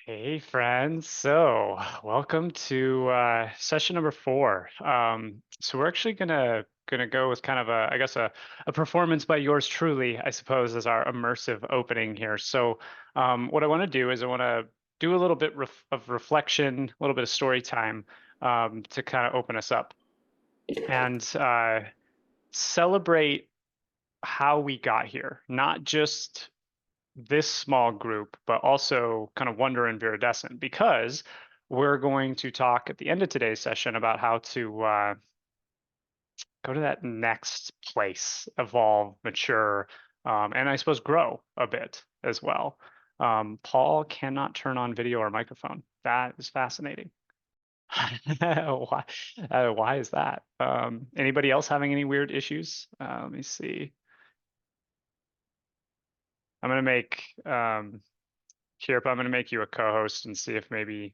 Hey friends, so welcome to session number four. So we're actually gonna go with kind of a performance by yours truly, I suppose, as our immersive opening here. So what I want to do is I want to do a little bit of reflection, a little bit of story time to kind of open us up and celebrate how we got here, not just this small group, but also kind of wonder and viridescent, because we're going to talk at the end of today's session about how to go to that next place, evolve, mature, and I suppose grow a bit as well. Paul cannot turn on video or microphone. That is fascinating. Why, why is that? Anybody else having any weird issues? Let me see. I'm gonna make Kirp, I'm gonna make you a co-host and see if maybe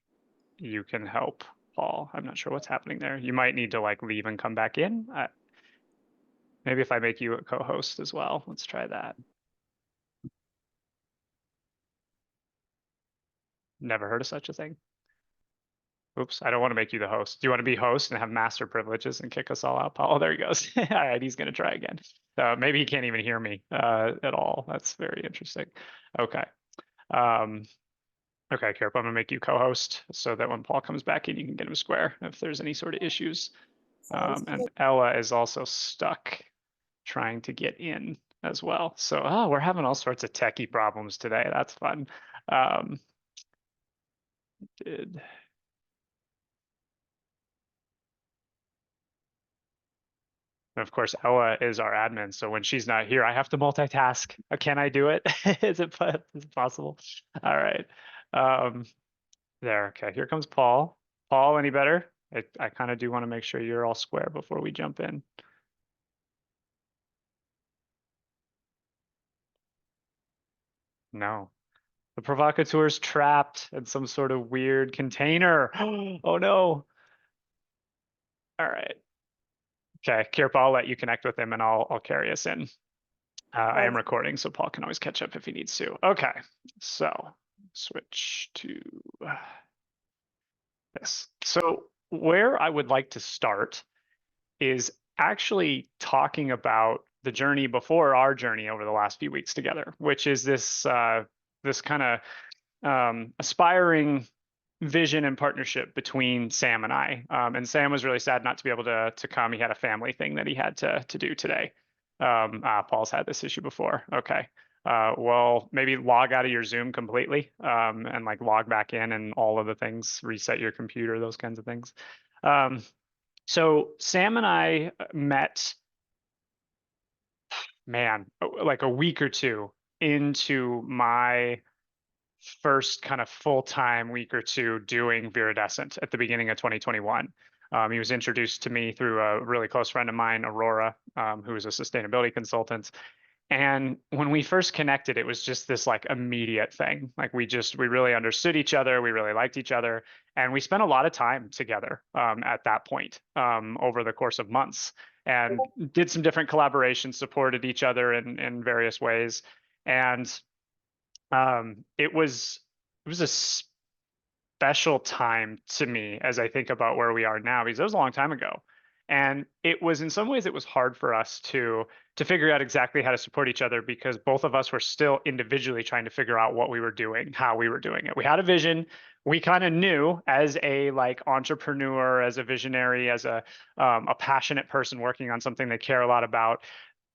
you can help Paul. I'm not sure what's happening there. You might need to like leave and come back in. Maybe if I make you a co-host as well. Let's try that. Never heard of such a thing. Oops, I don't want to make you the host. Do you want to be host and have master privileges and kick us all out, Paul? Oh, there he goes. All right, he's going to try again. Maybe he can't even hear me at all. That's very interesting. Okay. Um, okay, Kirp, I'm going to make you co-host so that when Paul comes back in, you can get him square if there's any sort of issues. And Ella is also stuck trying to get in as well. So, oh, we're having all sorts of techie problems today. That's fun. Um, did and of course, Ella is our admin. So when she's not here, I have to multitask. Can I do it? Is it possible? All right. Um, there. Okay. Here comes Paul. Paul, any better? I kind of do want to make sure you're all square before we jump in. No. The provocateur's trapped in some sort of weird container. Oh no. All right. Okay, Kirpa, I'll let you connect with him and I'll carry us in. I am recording, so Paul can always catch up if he needs to. Okay, so switch to this. So where I would like to start is actually talking about the journey before our journey over the last few weeks together, which is this kind of aspiring vision and partnership between Sam and I. And Sam was really sad not to be able to come. He had a family thing that he had to do today. Paul's had this issue before. Okay. Well, maybe log out of your Zoom completely and like log back in and all of the things, reset your computer, those kinds of things. So Sam and I met, man, like a week or two into my first kind of full-time week or two doing Viridescent at the beginning of 2021. He was introduced to me through a really close friend of mine, Aurora, who is a sustainability consultant. And when we first connected, it was just this like immediate thing. Like we really understood each other. We really liked each other. And we spent a lot of time together at that point over the course of months and did some different collaborations, supported each other in various ways. And it was a special time to me as I think about where we are now, because it was a long time ago. And it was in some ways it was hard for us to figure out exactly how to support each other because both of us were still individually trying to figure out what we were doing, how we were doing it. We had a vision. We kind of knew as a like entrepreneur, as a visionary, as a passionate person working on something they care a lot about,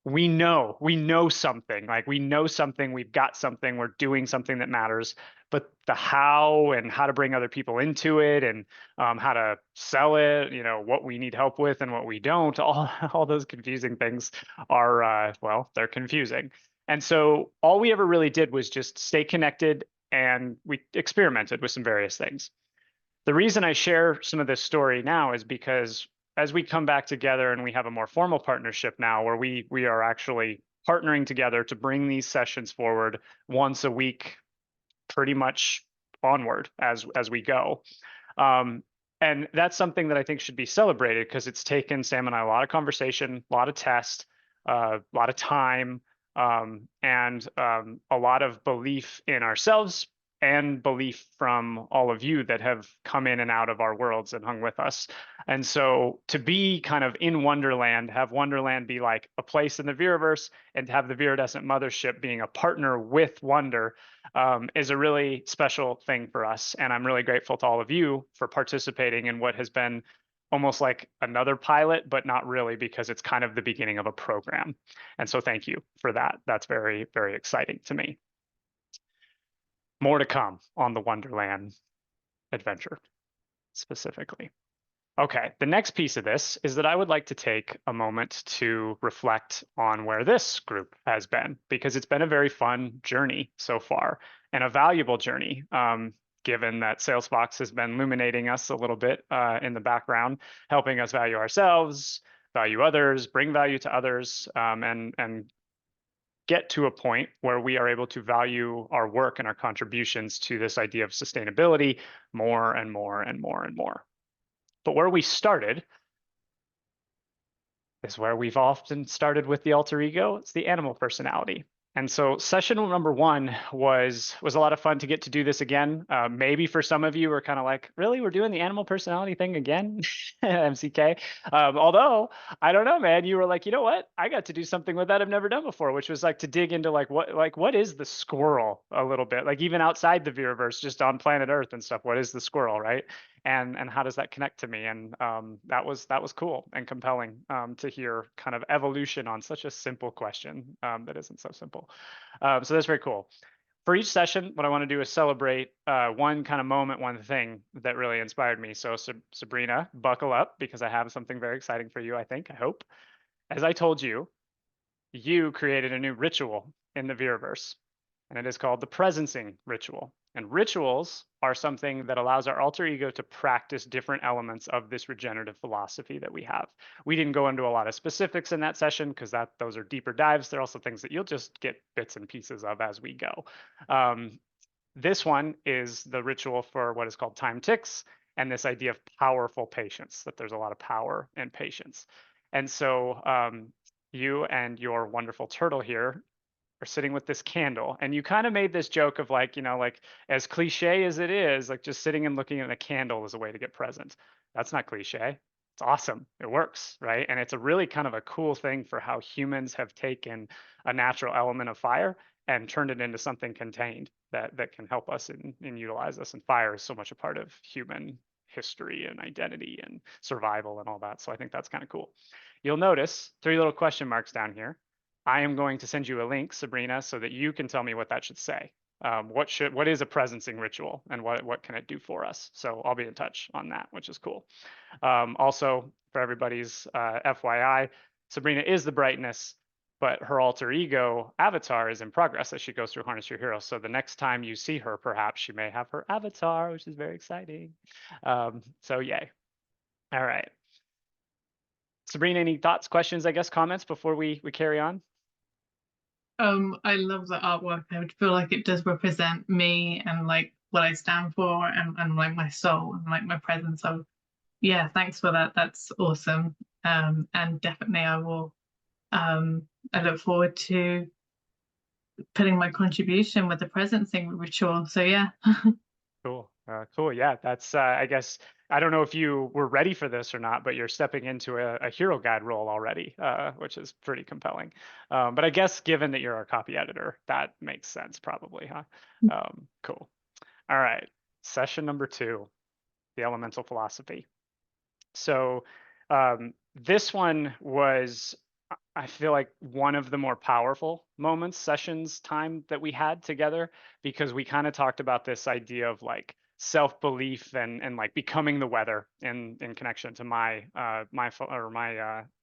we know something, like we know something, we've got something, we're doing something that matters, but the how and how to bring other people into it and how to sell it, what we need help with and what we don't, all those confusing things are well, they're confusing. And so all we ever really did was just stay connected, and we experimented with some various things. The reason I share some of this story now is because as we come back together and we have a more formal partnership now where we are actually partnering together to bring these sessions forward once a week, pretty much onward as we go. And that's something that I think should be celebrated because it's taken Sam and I a lot of conversation, a lot of test, a lot of time, and a lot of belief in ourselves and belief from all of you that have come in and out of our worlds and hung with us. And so to be kind of in Wonderland, have Wonderland be like a place in the Viraverse, and to have the Viridescent Mothership being a partner with Wonder, is a really special thing for us. And I'm really grateful to all of you for participating in what has been almost like another pilot, but not really, because it's kind of the beginning of a program. And so thank you for that. That's very, very exciting to me. More to come on the Wonderland adventure specifically. Okay, the next piece of this is that I would like to take a moment to reflect on where this group has been, because it's been a very fun journey so far and a valuable journey, given that SalesFox has been illuminating us a little bit in the background, helping us value ourselves, value others, bring value to others, and get to a point where we are able to value our work and our contributions to this idea of sustainability more and more and more and more. But where we started is where we've often started with the alter ego. It's the animal personality. And so session number one was a lot of fun to get to do this again. Maybe for some of you are kind of like, really, we're doing the animal personality thing again, MCK. Although I don't know, man, you were like, you know what? I got to do something with that I've never done before, which was like to dig into what is the squirrel a little bit, like even outside the Viraverse, just on planet Earth and stuff. What is the squirrel, right? And how does that connect to me? And that was cool and compelling to hear kind of evolution on such a simple question that isn't so simple. So that's very cool. For each session, what I want to do is celebrate one kind of moment, one thing that really inspired me. So Sabrina, buckle up, because I have something very exciting for you, I think, I hope. As I told you, you created a new ritual in the Viraverse, and it is called the presencing ritual. And rituals are something that allows our alter ego to practice different elements of this regenerative philosophy that we have. We didn't go into a lot of specifics in that session because those are deeper dives. They're also things that you'll just get bits and pieces of as we go. This one is the ritual for what is called time ticks, and this idea of powerful patience, that there's a lot of power in patience. And so you and your wonderful turtle here are sitting with this candle, and you kind of made this joke of like, like as cliche as it is, like just sitting and looking at a candle is a way to get present. That's not cliche. It's awesome. It works, right? And it's a really kind of a cool thing for how humans have taken a natural element of fire and turned it into something contained that can help us and utilize us. And fire is so much a part of human history and identity and survival and all that. So I think that's kind of cool. You'll notice 3 little question marks down here. I am going to send you a link, Sabrina, so that you can tell me what that should say. What is a presencing ritual, and what can it do for us? So I'll be in touch on that, which is cool. Also, for everybody's FYI, Sabrina is the brightness, but her alter ego avatar is in progress as she goes through Harness Your Hero. So the next time you see her, perhaps she may have her avatar, which is very exciting. So yay. All right. Sabrina, any thoughts, questions, I guess, comments before we carry on? I love the artwork. I would feel like it does represent me and like what I stand for and like my soul and like my presence. So yeah, thanks for that. That's awesome. And definitely I look forward to putting my contribution with the presencing ritual. So yeah. Cool. Cool. Yeah, that's, I guess, I don't know if you were ready for this or not, but you're stepping into a hero guide role already, which is pretty compelling. But I guess given that you're our copy editor, that makes sense probably, huh? Cool. All right. Session number 2, the elemental philosophy. So this one was, I feel like, one of the more powerful moments, sessions, time that we had together, because we kind of talked about this idea of like self-belief and like becoming the weather in connection to my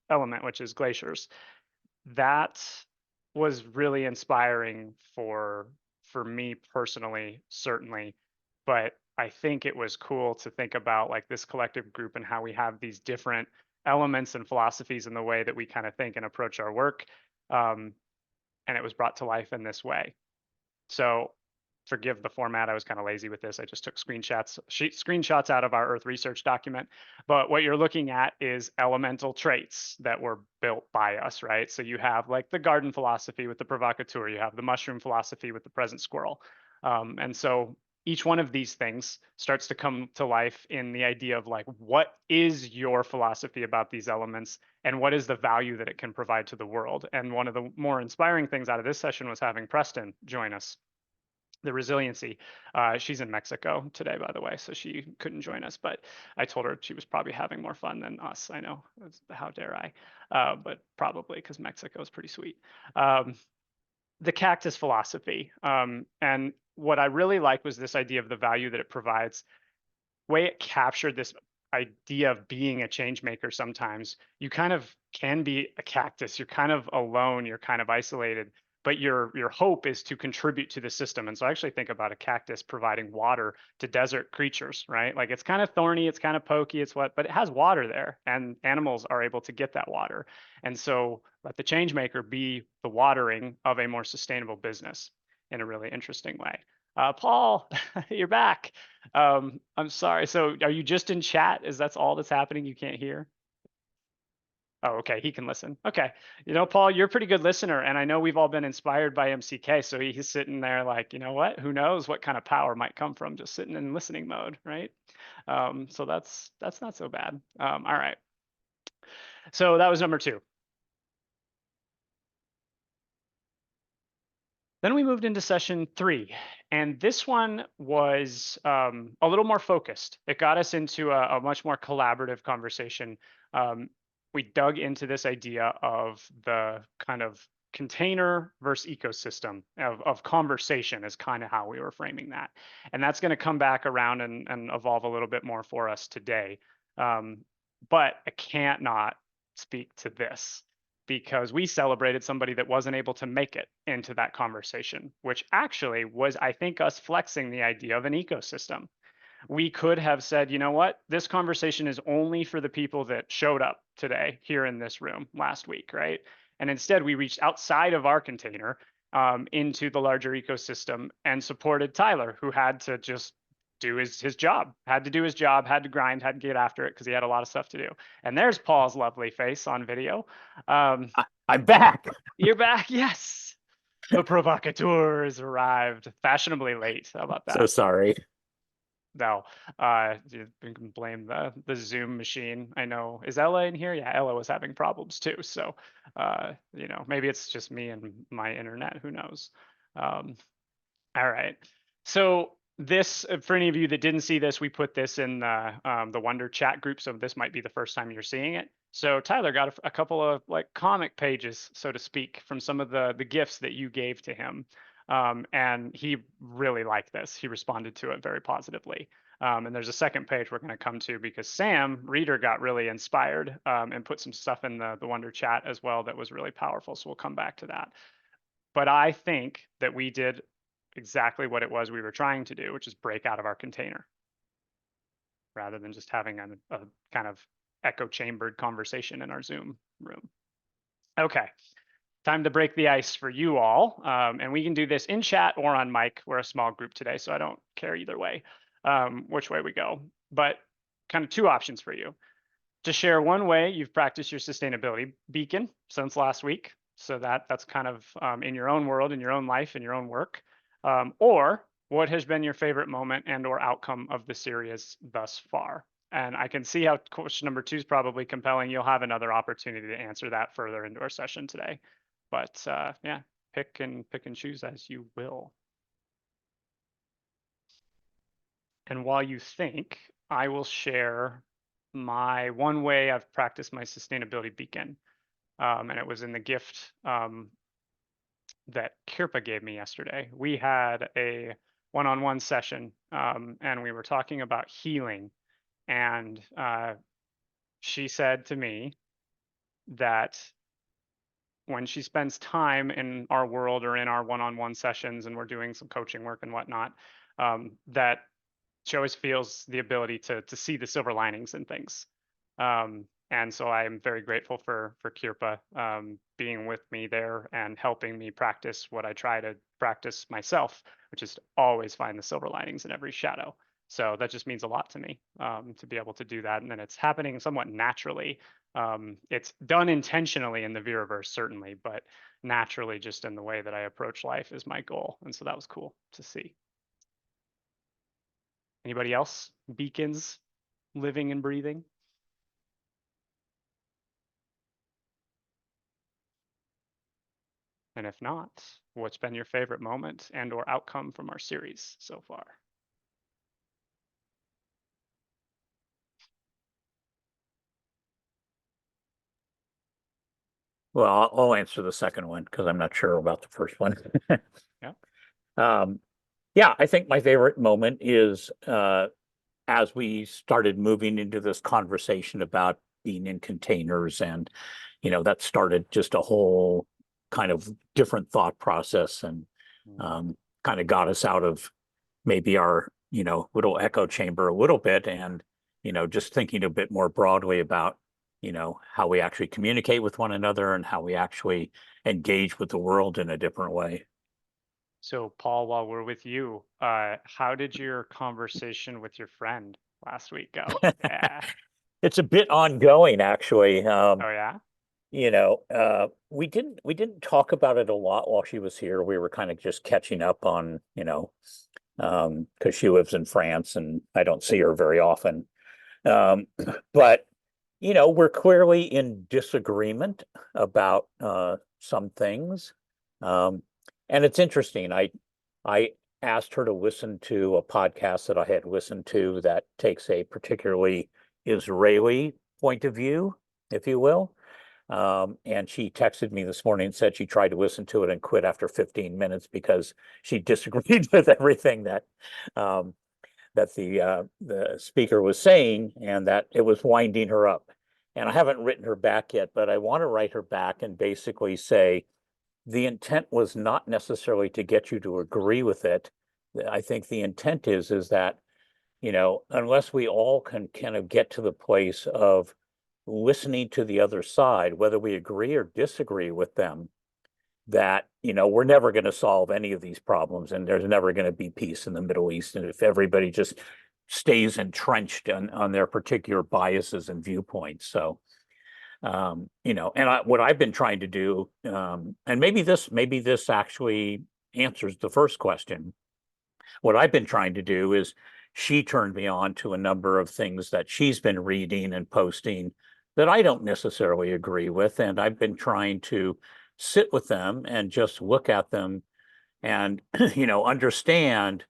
element, which is glaciers. That was really inspiring for me personally, certainly, but I think it was cool to think about like this collective group and how we have these different elements and philosophies in the way that we kind of think and approach our work. Um, and it was brought to life in this way. So forgive the format. I was kind of lazy with this. I just took screenshots out of our Earth research document. But what you're looking at is elemental traits that were built by us, right? So you have like the garden philosophy with the provocateur. You have the mushroom philosophy with the present squirrel. And so each one of these things starts to come to life in the idea of like, what is your philosophy about these elements and what is the value that it can provide to the world? And one of the more inspiring things out of this session was having Preston join us. The resiliency. She's in Mexico today, by the way, so she couldn't join us. But I told her she was probably having more fun than us. I know, how dare I? But probably because Mexico is pretty sweet. The cactus philosophy, and what I really liked was this idea of the value that it provides. Way it captured this idea of being a change maker. Sometimes you kind of can be a cactus, you're kind of alone, you're kind of isolated, but your hope is to contribute to the system. And so I actually think about a cactus providing water to desert creatures, right? Like it's kind of thorny, it's kind of pokey, it's what, but it has water there and animals are able to get that water. And so let the change maker be the watering of a more sustainable business in a really interesting way. Paul, you're back. I'm sorry. So are you just in chat? Is that's all that's happening? You can't hear? Oh, okay. He can listen. Okay. Paul, you're a pretty good listener, and I know we've all been inspired by MCK. So he's sitting there like, you know what? Who knows what kind of power might come from just sitting in listening mode, right? So that's not so bad. All right. So that was number two. Then we moved into session three, and this one was a little more focused. It got us into a much more collaborative conversation. Um, we dug into this idea of the kind of container versus ecosystem of conversation is kind of how we were framing that. And that's going to come back around and evolve a little bit more for us today. Um, but I can't not speak to this because we celebrated somebody that wasn't able to make it into that conversation, which actually was, I think, us flexing the idea of an ecosystem. We could have said, you know what, this conversation is only for the people that showed up today here in this room last week, right? And instead, we reached outside of our container into the larger ecosystem and supported Tyler, who had to just do his job, had to do his job, had to grind, had to get after it because he had a lot of stuff to do. And there's Paul's lovely face on video. Um, I'm back. you're back, yes. The provocateur has arrived, fashionably late. How about So that? sorry. No, you can blame the Zoom machine. I know. Is Ella in here? Yeah, Ella was having problems too. So, maybe it's just me and my internet. Who knows? Um, all right. So this, for any of you that didn't see this, we put this in the Wonder chat group. So this might be the first time you're seeing it. So Tyler got a couple of like comic pages, so to speak, from some of the gifts that you gave to him. And he really liked this. He responded to it very positively. And there's a second page we're going to come to because Sam, reader, got really inspired and put some stuff in the Wonder chat as well that was really powerful. So we'll come back to that. But I think that we did exactly what it was we were trying to do, which is break out of our container rather than just having a kind of echo chambered conversation in our Zoom room. Okay, time to break the ice for you all. And we can do this in chat or on mic. We're a small group today, so I don't care either way, which way we go. But kind of two options for you. To share one way you've practiced your sustainability beacon since last week. So that's kind of in your own world, in your own life, in your own work. Or what has been your favorite moment and or outcome of the series thus far? And I can see how question number two is probably compelling. You'll have another opportunity to answer that further into our session today. But yeah, pick and choose as you will. And while you think, I will share my one way I've practiced my sustainability beacon. And it was in the gift that Kirpa gave me yesterday. We had a one-on-one session and we were talking about healing. And she said to me that when she spends time in our world or in our one-on-one sessions and we're doing some coaching work and whatnot, that she always feels the ability to see the silver linings in things. And so I am very grateful for Kirpa being with me there and helping me practice what I try to practice myself, which is to always find the silver linings in every shadow. So that just means a lot to me to be able to do that. And then it's happening somewhat naturally. It's done intentionally in the Veraverse, certainly, but naturally just in the way that I approach life is my goal. And so that was cool to see. Anybody else? Beacons living and breathing? And if not, what's been your favorite moment and or outcome from our series so far? Well, I'll answer the second one because I'm not sure about the first one. Yeah. Yeah, I think my favorite moment is as we started moving into this conversation about being in containers, and that started just a whole kind of different thought process, and kind of got us out of maybe our little echo chamber a little bit, and just thinking a bit more broadly about how we actually communicate with one another and how we actually engage with the world in a different way. So, Paul, while we're with you, how did your conversation with your friend last week go? Yeah. It's a bit ongoing, actually. Oh, yeah. We didn't talk about it a lot while she was here. We were kind of just catching up on, because she lives in France and I don't see her very often. Um, but we're clearly in disagreement about some things. Um, and it's interesting. I asked her to listen to a podcast that I had listened to that takes a particularly Israeli point of view, if you will. And she texted me this morning and said she tried to listen to it and quit after 15 minutes because she disagreed with everything um, that the speaker was saying, and that it was winding her up. And I haven't written her back yet, but I want to write her back and basically say the intent was not necessarily to get you to agree with it. I think the intent is that, unless we all can kind of get to the place of listening to the other side, whether we agree or disagree with them, that we're never going to solve any of these problems, and there's never going to be peace in the Middle East, and if everybody just stays entrenched on their particular biases and viewpoints. So what I've been trying to do, and maybe this actually answers the first question. What I've been trying to do is, she turned me on to a number of things that she's been reading and posting that I don't necessarily agree with. And I've been trying to sit with them and just look at them and, understand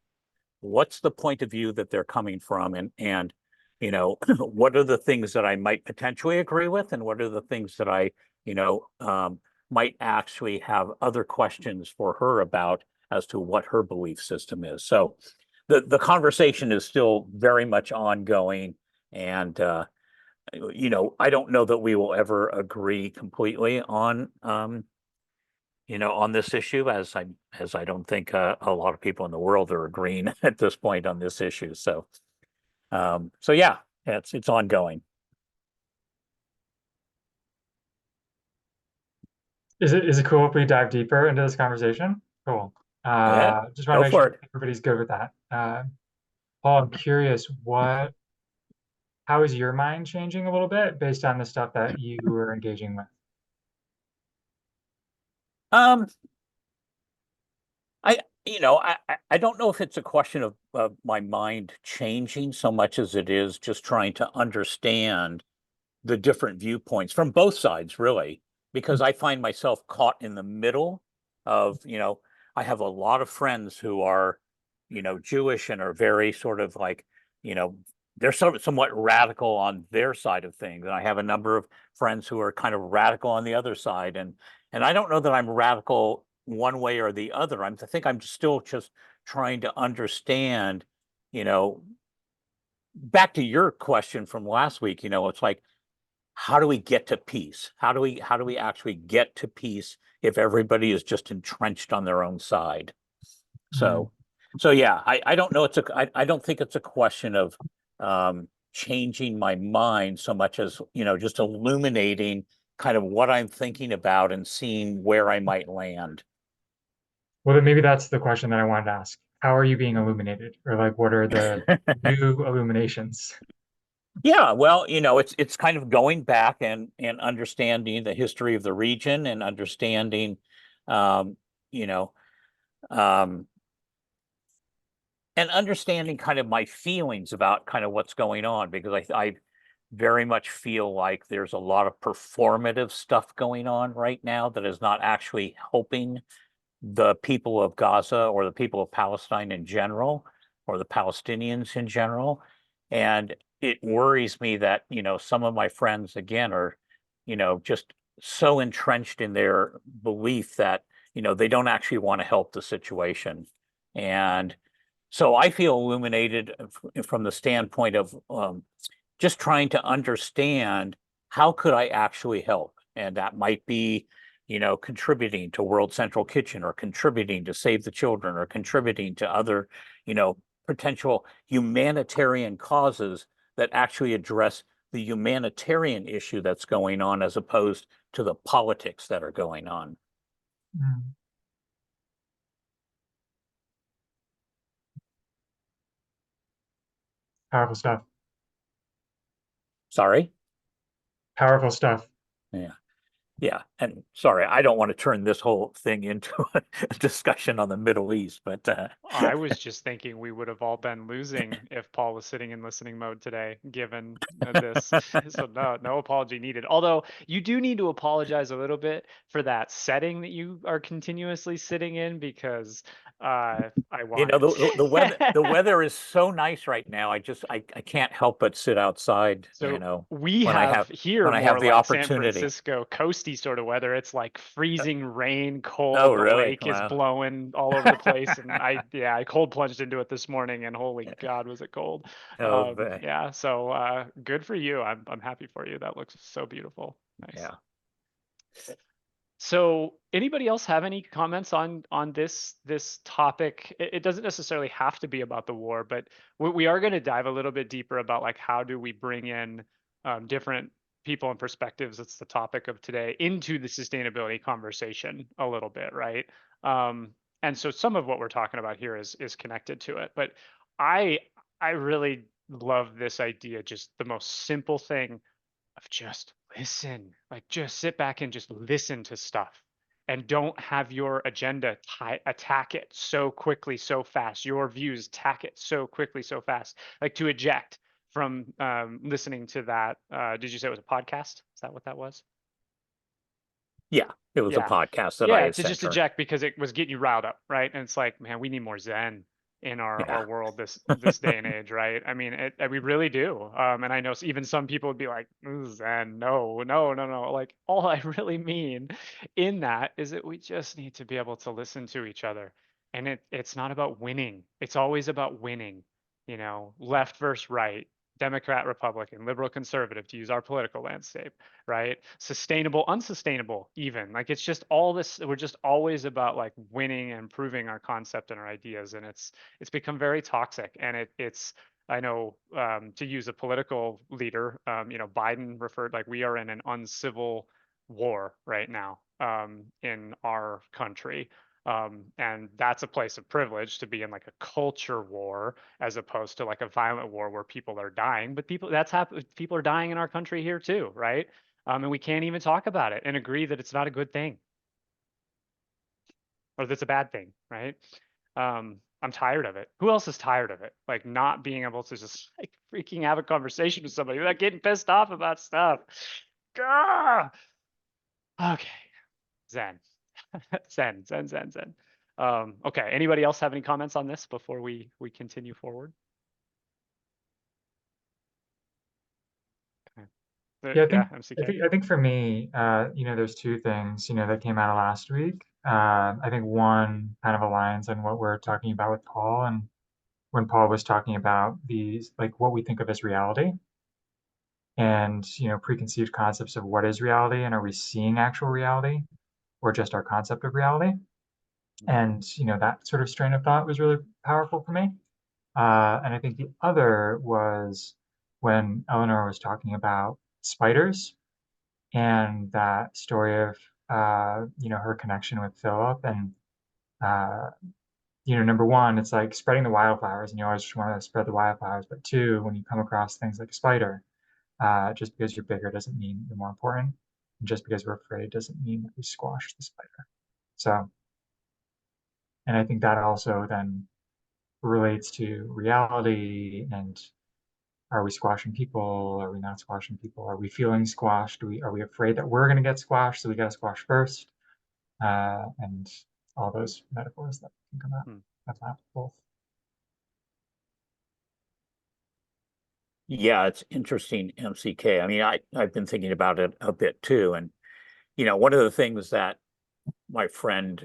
what's the point of view that they're coming from, and what are the things that I might potentially agree with, and what are the things that I might actually have other questions for her about as to what her belief system is. So the conversation is still very much ongoing, and I don't know that we will ever agree completely on this issue, as I don't think a lot of people in the world are agreeing at this point on this issue. So yeah, it's ongoing. Is it cool if we dive deeper into this conversation? Cool. Yeah, Just want to go make for sure it. everybody's good with that. Paul, I'm curious, how is your mind changing a little bit based on the stuff that you were engaging with? Um, I don't know if it's a question of my mind changing so much as it is just trying to understand the different viewpoints from both sides, really, because I find myself caught in the middle of, I have a lot of friends who are, Jewish, and are very sort of like, you know, they're sort of somewhat radical on their side of things. And I have a number of friends who are kind of radical on the other side. And I don't know that I'm radical one way or the other. I think I'm still just trying to understand, you know, back to your question from last week, it's like, how do we get to peace? How do we actually get to peace if everybody is just entrenched on their own side? Mhm. So yeah, I don't know. I don't think it's a question of changing my mind so much as, just illuminating kind of what I'm thinking about and seeing where I might land. Well, then maybe that's the question that I wanted to ask. How are you being illuminated? Or like, what are the new illuminations? Yeah, well, it's kind of going back and understanding the history of the region, and understanding, um, you know, um, and understanding kind of my feelings about kind of what's going on, because I very much feel like there's a lot of performative stuff going on right now that is not actually helping the people of Gaza or the people of Palestine in general, or the Palestinians in general. And it worries me that, some of my friends, again, are, just so entrenched in their belief that, they don't actually want to help the situation. And so I feel illuminated from the standpoint of just trying to understand how could I actually help? And that might be, contributing to World Central Kitchen, or contributing to Save the Children, or contributing to other, potential humanitarian causes that actually address the humanitarian issue that's going on, as opposed to the politics that are going on. Mm. Powerful stuff. Sorry? Powerful stuff. Yeah. Yeah, and sorry, I don't want to turn this whole thing into a discussion on the Middle East, but I was just thinking we would have all been losing if Paul was sitting in listening mode today, given this. So no apology needed. Although you do need to apologize a little bit for that setting that you are continuously sitting in, because I wanted the weather is so nice right now. I can't help but sit outside, So we when I have have here more the like San opportunity. Francisco coasty sort of weather. It's like freezing rain, Oh, cold, the really? lake is Wow. blowing all over the place. And I cold plunged into it this morning, and holy God, was it cold. Oh, Yeah, so good for you. I'm happy for you. That looks so beautiful. Nice. yeah. So anybody else have any comments on this topic? It doesn't necessarily have to be about the war, but we are going to dive a little bit deeper about like how do we bring in different people and perspectives. That's the topic of today, into the sustainability conversation a little bit, right? Um, and so some of what we're talking about here is connected to it. But I I really love this idea, just the most simple thing of just listen. Like just sit back and just listen to stuff, and don't have your agenda attack it so quickly, so fast. Your views attack it so quickly, so fast. Like to eject from listening to that. Did you say it was a podcast? Is that what that was? Yeah, it was a Yeah. podcast that I Yeah, had to sent just her. eject because it was getting you riled up, right? And it's like, man, we need more Zen in Yeah. our world this day and age, right? I mean, we really do. And I know even some people would be like, "Ooh, Zen, no, no, no, no." Like all I really mean in that is that we just need to be able to listen to each other. And it's not about winning. It's always about winning, left versus right, Democrat, Republican, liberal, conservative, to use our political landscape, right? Sustainable, unsustainable, even. Like it's just all this, we're just always about like winning and proving our concept and our ideas. And it's become very toxic. And it's I know, to use a political leader, Biden referred, like we are in an uncivil war right now, in our country. And that's a place of privilege, to be in like a culture war as opposed to like a violent war where people are dying. But people are dying in our country here too, right? And we can't even talk about it and agree that it's not a good thing, or that's a bad thing, right? I'm tired of it. Who else is tired of it? Like not being able to just like freaking have a conversation with somebody without getting pissed off about stuff. Gah! Okay, Zen, Zen. Okay. Anybody else have any comments on this before we continue forward? Okay. Yeah, Yeah, I MCK. think I think for me, there's two things, that came out of last week. I think one kind of aligns on what we're talking about with Paul, and when Paul was talking about these, like what we think of as reality, and preconceived concepts of what is reality, and are we seeing actual reality or just our concept of reality? And that sort of strain of thought was really powerful for me. And I think the other was when Eleanor was talking about spiders, and that story of her connection with Philip. And uh, number one, it's like spreading the wildflowers, and you always just want to spread the wildflowers. But two, when you come across things like a spider, just because you're bigger doesn't mean you're more important. And just because we're afraid doesn't mean that we squash the spider. So, and I think that also then relates to reality and are we squashing people? Are we not squashing people? Are we feeling squashed? Are we afraid that we're going to get squashed, so we got to squash first? And all those metaphors that can come out of that both. Yeah, it's interesting, MCK. I mean, I've been thinking about it a bit too. And, one of the things that my friend,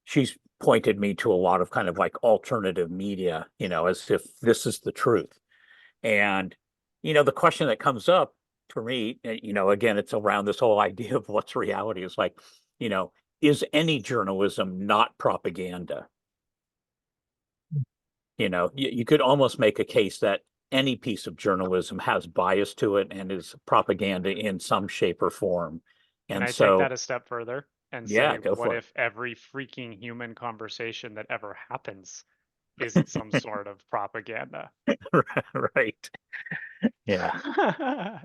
she's pointed me to a lot of kind of like alternative media, as if this is the truth. And, the question that comes up for me, again, it's around this whole idea of what's reality is like, you know, is any journalism not propaganda? You could almost make a case that any piece of journalism has bias to it and is propaganda in some shape or form. Can And I take that so, a step further and yeah, say, go what for it. if every freaking human conversation that ever happens is some sort of propaganda? Right. Yeah.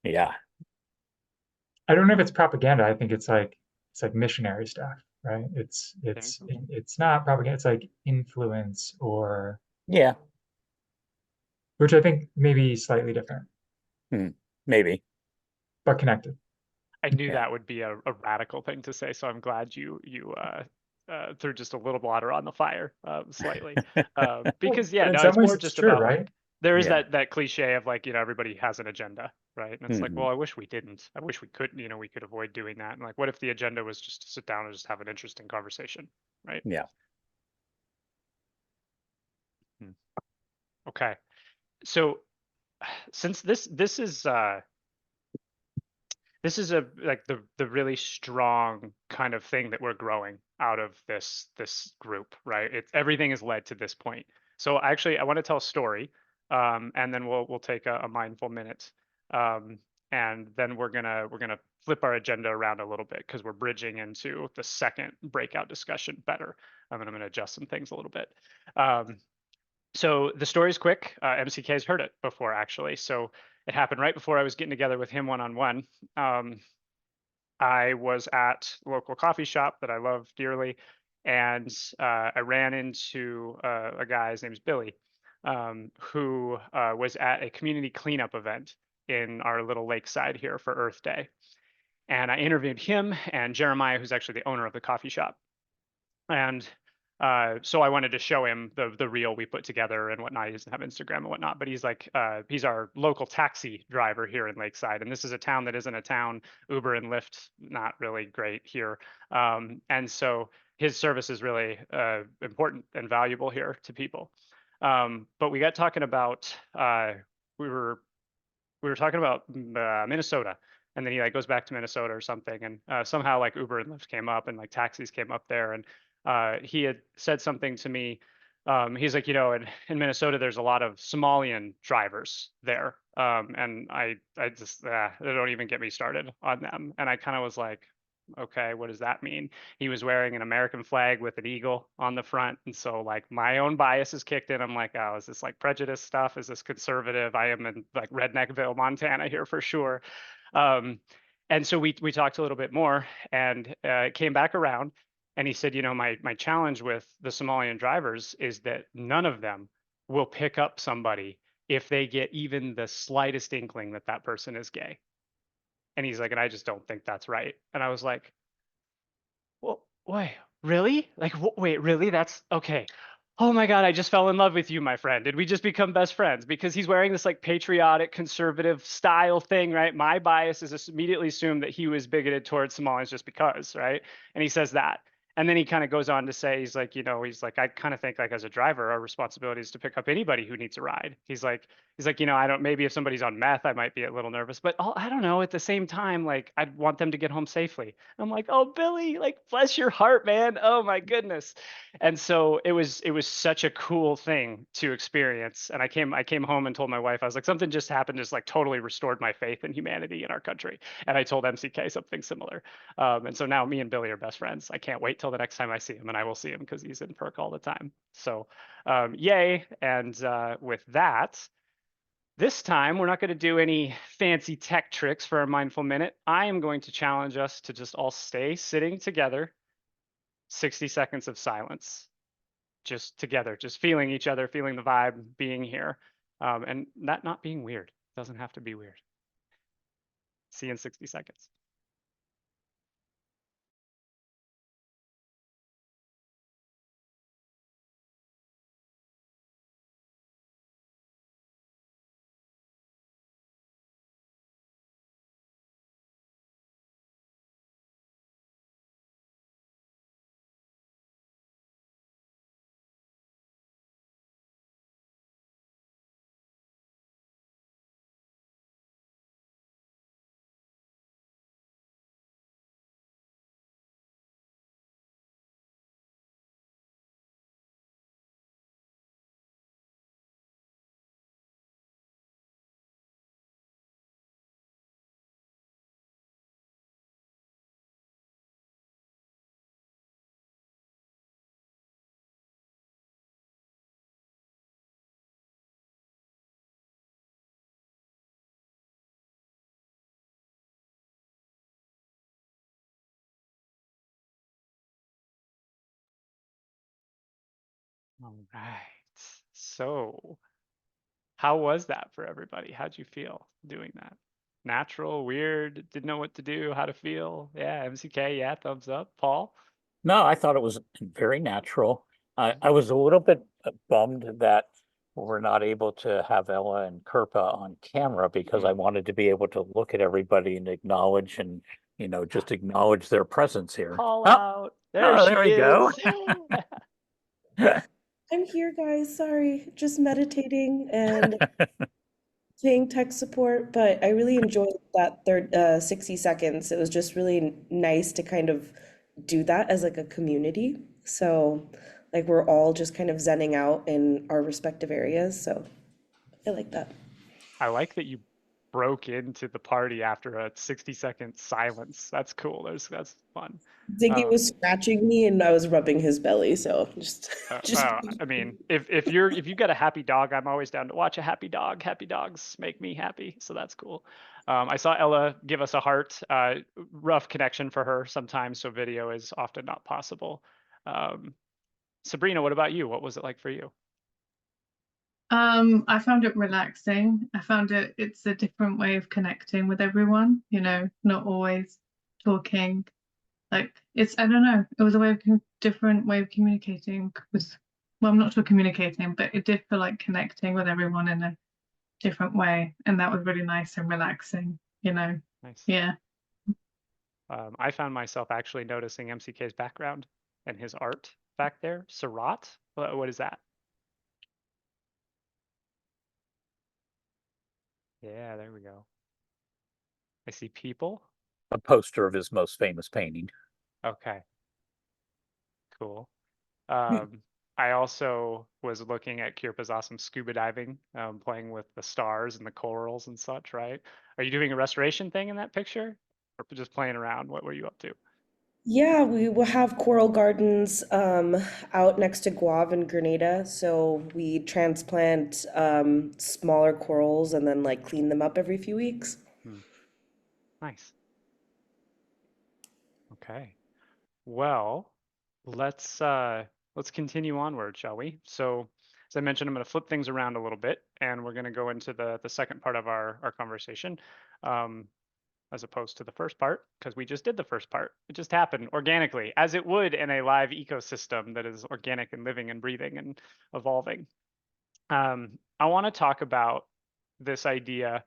Yeah. I don't know if it's propaganda. I think it's like missionary stuff, right? Okay. It's not propaganda. It's like influence or Yeah. which I think may be slightly different, Maybe. but connected. I knew Yeah. that would be a radical thing to say, so I'm glad you threw just a little water on the fire, slightly. Because But yeah, in no, some it's ways more it's just true, about right? like there is Yeah. that cliche of like, everybody has an agenda, right? And it's like, Mhm. well, I wish we didn't. I wish we could, we could avoid doing that. And like, what if the agenda was just to sit down and just have an interesting conversation, right? Yeah. Hmm. Okay. So since this is a like the really strong kind of thing that we're growing out of this group, right? It's everything has led to this point. So actually, I want to tell a story, and then we'll take a mindful minute, um, and then we're gonna flip our agenda around a little bit because we're bridging into the second breakout discussion better. And I'm gonna adjust some things a little bit. Um, so the story's quick. MCK's heard it before, actually. So it happened right before I was getting together with him one-on-one. I was at a local coffee shop that I love dearly, and I ran into a guy. His name's Billy, who was at a community cleanup event in our little lakeside here for Earth Day. And I interviewed him and Jeremiah, who's actually the owner of the coffee shop. And so I wanted to show him the reel we put together and whatnot. He doesn't have Instagram and whatnot, but he's like he's our local taxi driver here in Lakeside, and this is a town that isn't a town. Uber and Lyft not really great here, and so his service is really important and valuable here to people. But we got talking about we were we were talking about Minnesota, and then he like goes back to Minnesota or something, and somehow like Uber and Lyft came up and like taxis came up there, and he had said something to me. He's like, in Minnesota, there's a lot of Somalian drivers there, and I just they don't even get me started on them, and I kind of was like, okay, what does that mean? He was wearing an American flag with an eagle on the front. And so like my own bias is kicked in. I'm like, oh, is this like prejudice stuff? Is this conservative? I am in like Redneckville, Montana here for sure. Um, and so we talked a little bit more, and it came back around, and he said, my challenge with the Somalian drivers is that none of them will pick up somebody if they get even the slightest inkling that that person is gay. And he's like, and I just don't think that's right. And I was like, well, wait, really? Like, wait, really? That's okay. Oh my God, I just fell in love with you, my friend. Did we just become best friends? Because he's wearing this like patriotic, conservative style thing, right? My bias is immediately assumed that he was bigoted towards Somalians just because, right? And he says that. And then he kind of goes on to say, he's like, I kind of think like as a driver, our responsibility is to pick up anybody who needs a ride. He's like, I don't, maybe if somebody's on meth, I might be a little nervous, but I don't know. At the same time, like I'd want them to get home safely. I'm like, oh, Billy, like bless your heart, man. Oh my goodness. And so it was such a cool thing to experience. And I came home and told my wife, I was like, something just happened, just like totally restored my faith in humanity in our country. And I told MCK something similar. And so now me and Billy are best friends. I can't wait till the next time I see him, and I will see him because he's in Perk all the time. So yay. And with that, this time, we're not going to do any fancy tech tricks for our mindful minute. I am going to challenge us to just all stay sitting together 60 seconds of silence, just together, just feeling each other, feeling the vibe, being here, and that not being weird. Doesn't have to be weird. See you in 60 seconds. All right. So, how was that for everybody? How'd you feel doing that? Natural, weird, didn't know what to do, how to feel? Yeah, MCK, yeah, thumbs up. Paul? No, I thought it was very natural. I was a little bit bummed that we're not able to have Ella and Kirpa on camera because I wanted to be able to look at everybody and acknowledge and, just acknowledge their presence here. Call Oh, out. There there she we go. is. I'm here, guys. Sorry, just meditating and paying tech support, but I really enjoyed that third 60 seconds. It was just really nice to kind of do that as like a community. So, like we're all just kind of zenning out in our respective areas. So, I like that. I like that you broke into the party after a 60-second silence. That's cool. That's fun. Ziggy was scratching me and I was rubbing his belly, so just I mean, if you've got a happy dog, I'm always down to watch a happy dog. Happy dogs make me happy, so that's cool. I saw Ella give us a heart. Rough connection for her sometimes, so video is often not possible. Sabrina, what about you? What was it like for you? I found it relaxing. I found it's a different way of connecting with everyone, not always talking. Like I don't know, it was a different way of communicating with, well, I'm not sure communicating, but it did feel like connecting with everyone in a different way. And that was really nice and relaxing, Nice. Yeah. I found myself actually noticing MCK's background and his art back there. Surat? What is that? Yeah, there we go. I see people. A poster of his most famous painting. Okay, cool. I also was looking at Kirpa's awesome scuba diving, playing with the stars and the corals and such, right? Are you doing a restoration thing in that picture? Or just playing around? What were you up to? Yeah, we will have coral gardens out next to Guave and Grenada. So we transplant smaller corals and then like clean them up every few weeks. Hmm, nice. Okay. Well, let's continue onward, shall we? So, as I mentioned, I'm going to flip things around a little bit, and we're going to go into the second part of our conversation, as opposed to the first part, because we just did the first part. It just happened organically, as it would in a live ecosystem that is organic and living and breathing and evolving. I want to talk about this idea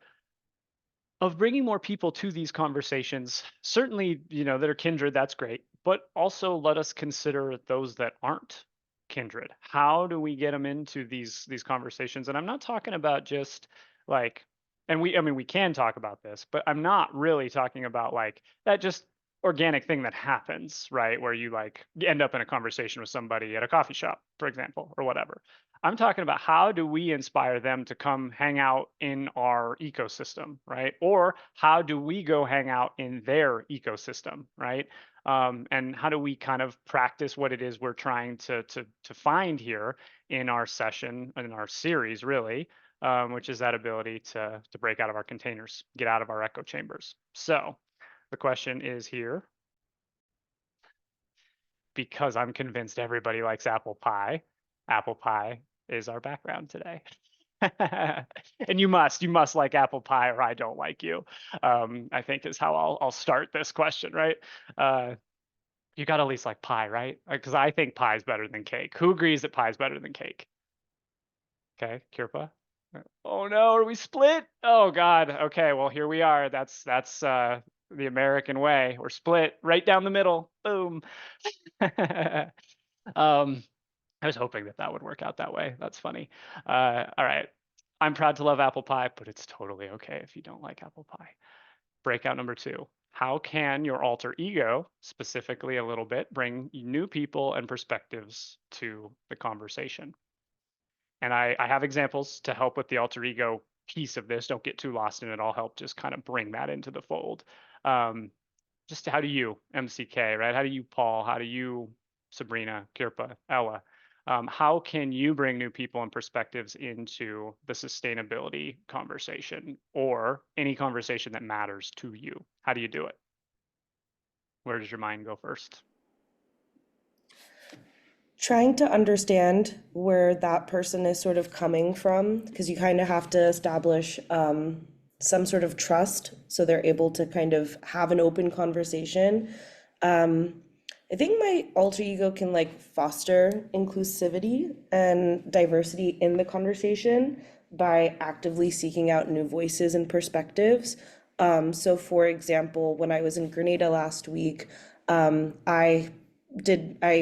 of bringing more people to these conversations. Certainly, that are kindred, that's great, but also let us consider those that aren't kindred. How do we get them into these conversations? And I'm not talking about just like, I mean we can talk about this, but I'm not really talking about like that just organic thing that happens, right? Where you like end up in a conversation with somebody at a coffee shop, for example, or whatever. I'm talking about how do we inspire them to come hang out in our ecosystem, right? Or how do we go hang out in their ecosystem, right? And how do we kind of practice what it is we're trying to find here in our session, in our series, really, which is that ability to break out of our containers, get out of our echo chambers. So the question is here: because I'm convinced everybody likes apple pie. Apple pie is our background today. And you must like apple pie or I don't like you. I think is how I'll start this question, right? You got to at least like pie, right? Because I think pie is better than cake. Who agrees that pie is better than cake? Okay, Kirpa. Oh no, are we split? Oh God. Okay, well here we are. That's the American way. We're split right down the middle. Boom. I was hoping that that would work out that way. That's funny. All right. I'm proud to love apple pie, but it's totally okay if you don't like apple pie. Breakout number 2. How can your alter ego, specifically a little bit, bring new people and perspectives to the conversation? And I have examples to help with the alter ego piece of this. Don't get too lost in it. I'll help just kind of bring that into the fold. Just how do you, MCK, right? How do you, Paul? How do you, Sabrina, Kirpa, Ella? How can you bring new people and perspectives into the sustainability conversation or any conversation that matters to you? How do you do it? Where does your mind go first? Trying to understand where that person is sort of coming from, because you kind of have to establish some sort of trust so they're able to kind of have an open conversation. I think my alter ego can like foster inclusivity and diversity in the conversation by actively seeking out new voices and perspectives. So for example, when I was in Grenada last week, I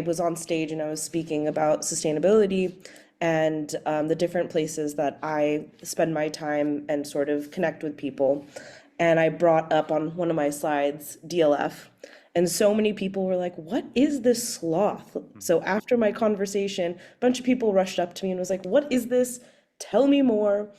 was on stage and I was speaking about sustainability and the different places that I spend my time and sort of connect with people. And I brought up on one of my slides DLF. And so many people were like, "What is this sloth?" So after my conversation, a bunch of people rushed up to me and was like, "What is this? Tell me more."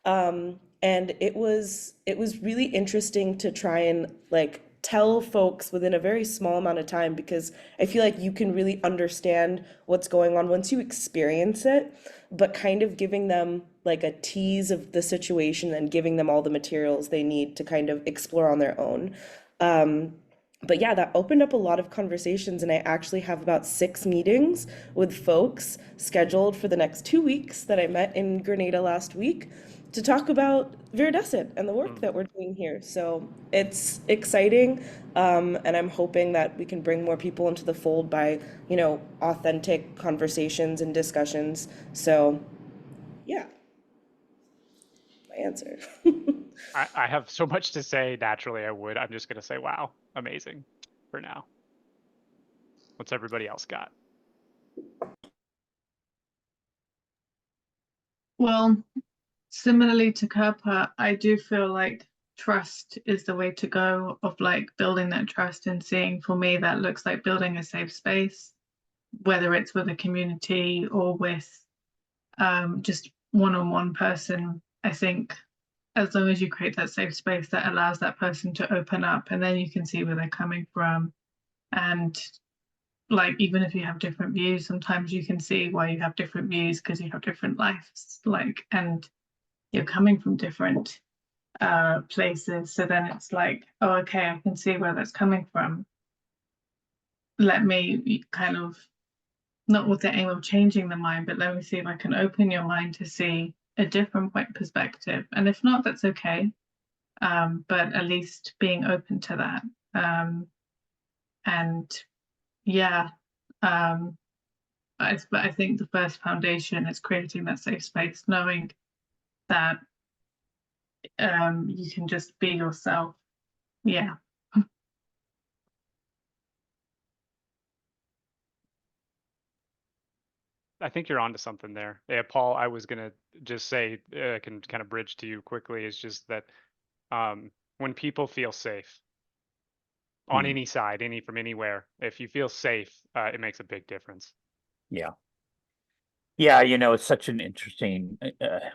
And it was really interesting to try and like tell folks within a very small amount of time, because I feel like you can really understand what's going on once you experience it, but kind of giving them like a tease of the situation and giving them all the materials they need to kind of explore on their own. But yeah, that opened up a lot of conversations, and I actually have about 6 meetings with folks scheduled for the next 2 weeks that I met in Grenada last week to talk about Viridescent and the work that we're doing here. So it's exciting, and I'm hoping that we can bring more people into the fold by, authentic conversations and discussions. So yeah, my answer. I have so much to say. Naturally, I would. I'm just going to say, wow, amazing for now. What's everybody else got? Well, similarly to Kerpa, I do feel like trust is the way to go, of like building that trust and seeing, for me, that looks like building a safe space, whether it's with a community or with just one-on-one person. I think as long as you create that safe space that allows that person to open up, and then you can see where they're coming from. And like, even if you have different views, sometimes you can see why you have different views because you have different lives, like, and you're coming from different places. So then it's like, oh, okay, I can see where that's coming from. Let me kind of, not with the aim of changing the mind, but let me see if I can open your mind to see a different point perspective. And if not, that's okay. But at least being open to that. And yeah, I think the first foundation is creating that safe space, knowing that you can just be yourself. Yeah. I think you're onto something there. Yeah, Paul, I was gonna just say, I can kind of bridge to you quickly, is just that when people feel safe on any side, from anywhere, if you feel safe, it makes a big difference. Yeah. Yeah, it's such an interesting,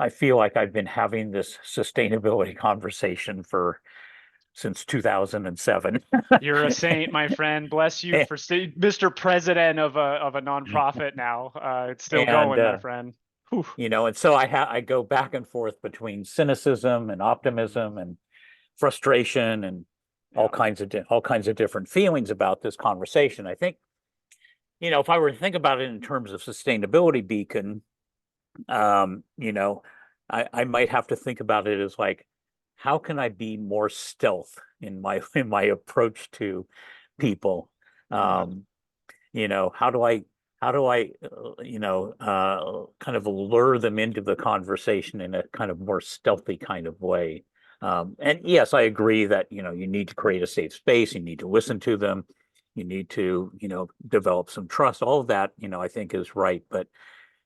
I feel like I've been having this sustainability conversation since 2007. You're a saint, my friend. Bless you for Mr. President of a nonprofit now. It's still going, my friend. Whew. And so I go back and forth between cynicism and optimism and frustration and all kinds of different feelings about this conversation. I think if I were to think about it in terms of sustainability beacon, you know, I might have to think about it as like, how can I be more stealth in my in my approach to people? Um, how do I kind of lure them into the conversation in a kind of more stealthy kind of way? And yes, I agree that, you need to create a safe space, you need to listen to them, you need to, develop some trust. All of that, I think is right. But,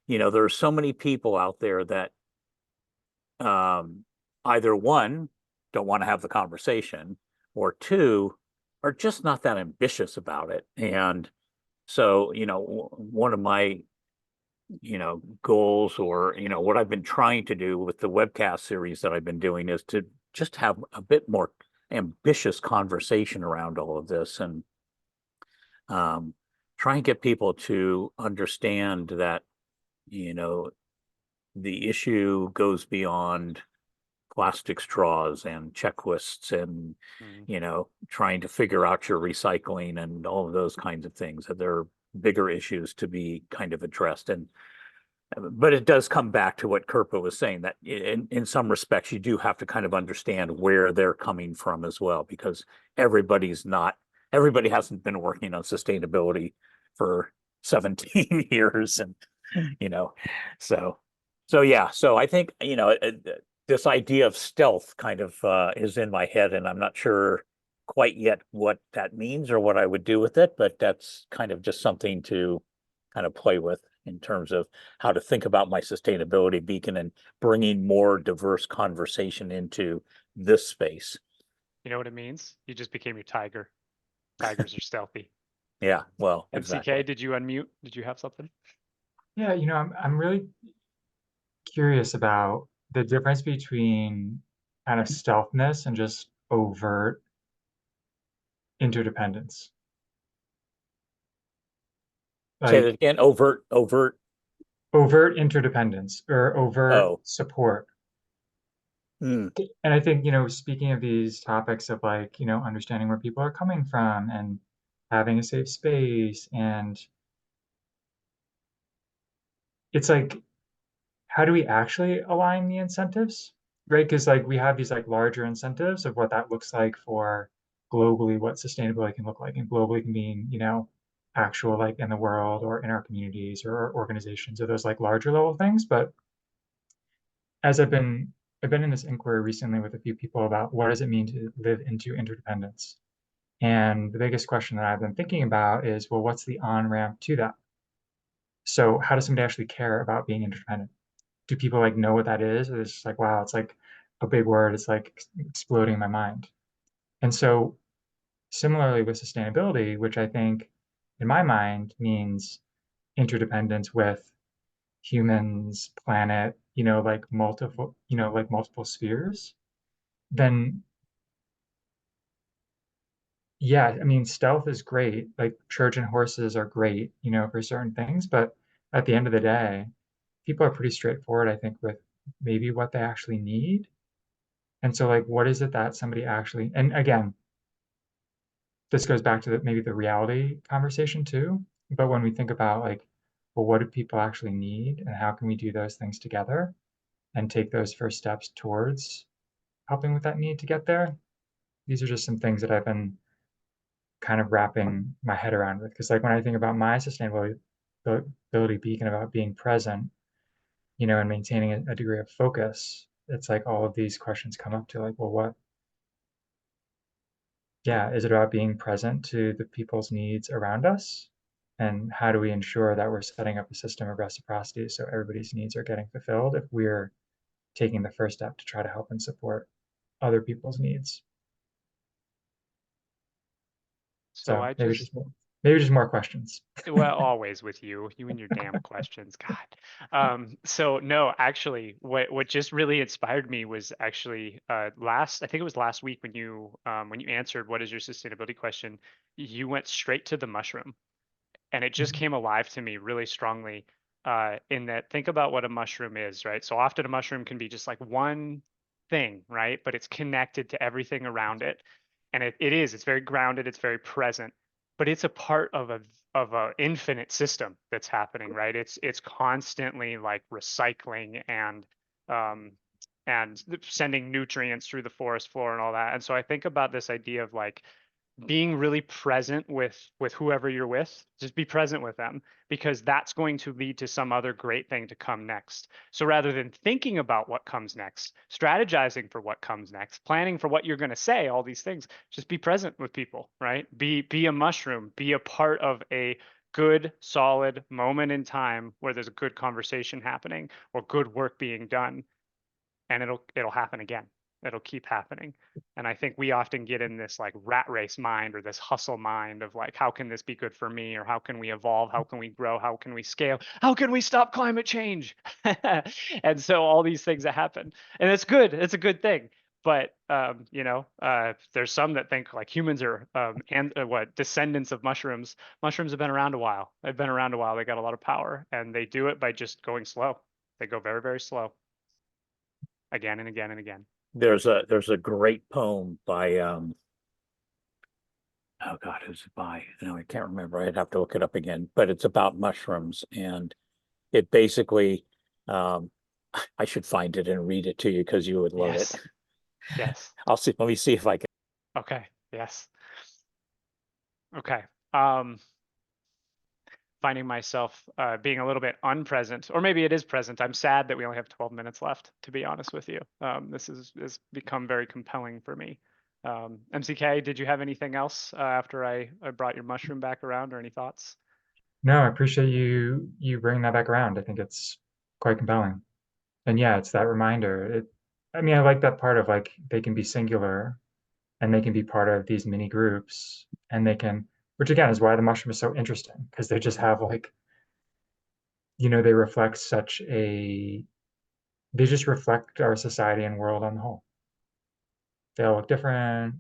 there are so many people out there that um, either one, don't want to have the conversation, or two, are just not that ambitious about it. And so, one of my, goals, or, what I've been trying to do with the webcast series that I've been doing, is to just have a bit more ambitious conversation around all of this, and um, try and get people to understand that, you know, the issue goes beyond plastic straws and checklists and, Mm. trying to figure out your recycling and all of those kinds of things. That there are bigger issues to be kind of addressed. And but it does come back to what Kerpa was saying, that in some respects you do have to kind of understand where they're coming from as well, because everybody hasn't been working on sustainability for 17 years. And you know so yeah, so I think, this idea of stealth kind of is in my head, and I'm not sure quite yet what that means or what I would do with it, but that's kind of just something to kind of play with in terms of how to think about my sustainability beacon and bringing more diverse conversation into this space. You know what it means? You just became your tiger. Tigers are stealthy. Yeah, well, MCK, exactly. did you unmute? Did you have something? Yeah, I'm really curious about the difference between kind of stealthness and just overt interdependence. Say Like that again. Overt. overt interdependence or overt Oh. support. Hmm. And I think, speaking of these topics of like, understanding where people are coming from and having a safe space, and it's like, how do we actually align the incentives? Right? Because like we have these like larger incentives of what that looks like for globally, what sustainability can look like. And globally can mean, actual like in the world or in our communities or our organizations or those like larger level things. But as I've been in this inquiry recently with a few people about what does it mean to live into interdependence. And the biggest question that I've been thinking about is, well, what's the on-ramp to that? So how does somebody actually care about being interdependent? Do people like know what that is? Or it's just like, wow, it's like a big word. It's like exploding in my mind. And so similarly with sustainability, which I think in my mind means interdependence with humans, planet, like multiple spheres, then yeah, I mean, stealth is great. Like Trojan horses are great, for certain things, but at the end of the day, people are pretty straightforward, I think, with maybe what they actually need. And so, like, what is it that somebody actually, and again, this goes back to maybe the reality conversation too. But when we think about like, well, what do people actually need and how can we do those things together and take those first steps towards helping with that need to get there? These are just some things that I've been kind of wrapping my head around with. Because like when I think about my sustainability ability beacon about being present, and maintaining a degree of focus, it's like all of these questions come up to like, well, is it about being present to the people's needs around us? And how do we ensure that we're setting up a system of reciprocity so everybody's needs are getting fulfilled if we're taking the first step to try to help and support other people's needs? So So I just maybe just more questions. Well, always with you and your damn questions, God. So no, actually, what just really inspired me was actually I think it was last week when you answered what is your sustainability question, you went straight to the mushroom, and it just Mhm. came alive to me really strongly. In that, think about what a mushroom is, right? So often a mushroom can be just like one thing, right? But it's connected to everything around it, and it's very grounded, it's very present, but it's a part of a a infinite system that's happening, right? It's constantly like recycling um, and sending nutrients through the forest floor and all that. And so I think about this idea of like being really present with whoever you're with. Just be present with them, because that's going to lead to some other great thing to come next. So rather than thinking about what comes next, strategizing for what comes next, planning for what you're going to say, all these things, just be present with people, right? Be a mushroom, be a part of a good solid moment in time where there's a good conversation happening or good work being done, and it'll happen again. It'll keep happening. And I think we often get in this like rat race mind or this hustle mind of like, how can this be good for me? Or how can we evolve? How can we grow? How can we scale? How can we stop climate change? And so all these things that happen, and it's good. It's a good thing. But there's some that think like humans are what descendants of mushrooms. Mushrooms have been around a while. They've been around a while. They got a lot of power, and they do it by just going slow. They go very, very slow, again and again and again. There's a great poem by oh God, who's it by? No, I can't remember. I'd have to look it up again, but it's about mushrooms, and it basically I should find it and read it to you because you would love Yes. it. Yes. I'll see. Let me see if I can. Okay. Yes. Okay. Finding myself being a little bit unpresent, or maybe it is present. I'm sad that we only have 12 minutes left, to be honest with you. This has become very compelling for me. MCK, did you have anything else after I brought your mushroom back around, or any thoughts? No, I appreciate you bringing that back around. I think it's quite compelling. And yeah, it's that reminder. I mean, I like that part of like they can be singular and they can be part of these mini groups and they can, which again is why the mushroom is so interesting because they just have like, they reflect they just reflect our society and world on the whole. They all look different.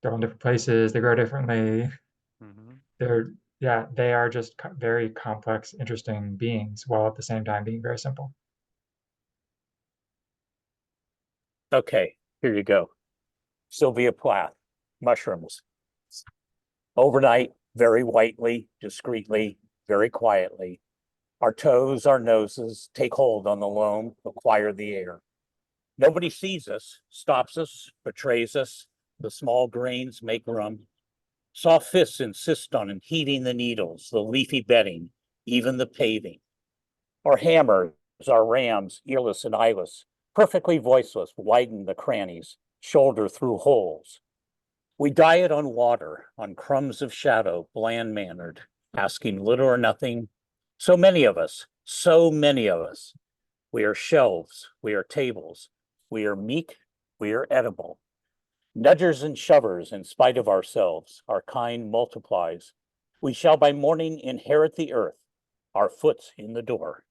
They're all in different places. They grow differently. Mm-hmm. Yeah, they are just very complex, interesting beings while at the same time being very simple. Okay, here you go. Sylvia Plath, mushrooms. Overnight, very whitely, discreetly, very quietly. Our toes, our noses take hold on the loam, acquire the air. Nobody sees us, stops us, betrays us. The small grains make rum. Soft fists insist on heating the needles, the leafy bedding, even the paving. Our hammers, our rams, earless and eyeless, perfectly voiceless, widen the crannies, shoulder through holes. We diet on water, on crumbs of shadow, bland mannered, asking little or nothing. So many of us, so many of us. We are shelves, we are tables, we are meek, we are edible. Nudgers and shovers in spite of ourselves, our kind multiplies. We shall by morning inherit the earth, our foot's in the door.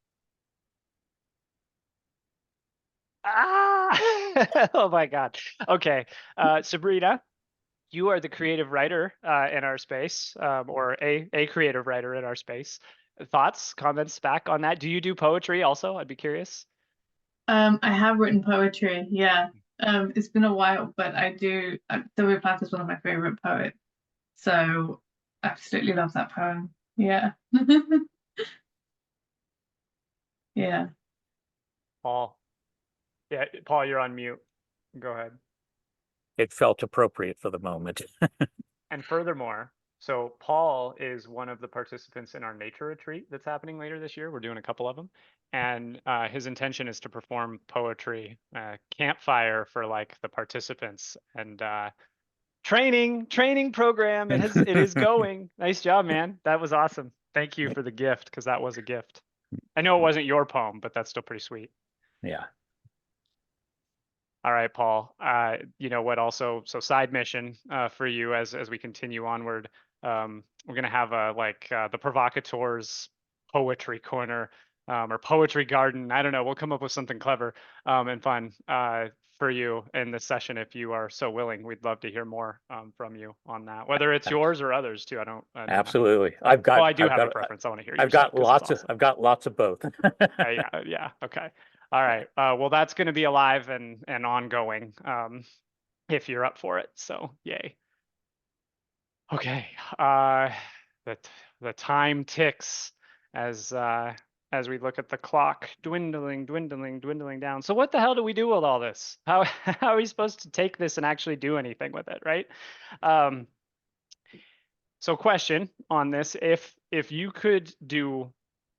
Ah! Oh my God. Okay. Sabrina, you are the creative writer in our space, or a creative writer in our space. Thoughts, comments back on that? Do you do poetry also? I'd be curious. I have written poetry, yeah. It's been a while, but I do. Sylvia Plath is one of my favorite poets, so absolutely love that poem. Yeah. Yeah. Paul. Yeah, Paul, you're on mute. Go ahead. It felt appropriate for the moment. And furthermore, so Paul is one of the participants in our nature retreat that's happening later this year. We're doing a couple of them. And his intention is to perform poetry campfire for like the participants. And training program. It is going. Nice job, man. That was awesome. Thank you for the gift, because that was a gift. I know it wasn't your poem, but that's still pretty sweet. Yeah. All right, Paul. You know what? Also, so side mission for you as we continue onward. We're gonna have the provocateurs poetry corner, or poetry garden. I don't know. We'll come up with something clever and fun for you in this session if you are so willing. We'd love to hear more from you on that, whether it's yours or others too. I don't know. Absolutely. Well, I do have a preference. I want to hear yours too, 'cause it's awesome. I've got lots of both. Yeah. Okay. All right. Well, that's going to be alive and ongoing, if you're up for it. So, yay. Okay. the time ticks as we look at the clock dwindling, dwindling, dwindling down. So what the hell do we do with all this? How how are we supposed to take this and actually do anything with it, right? Um, so question on this, if you could do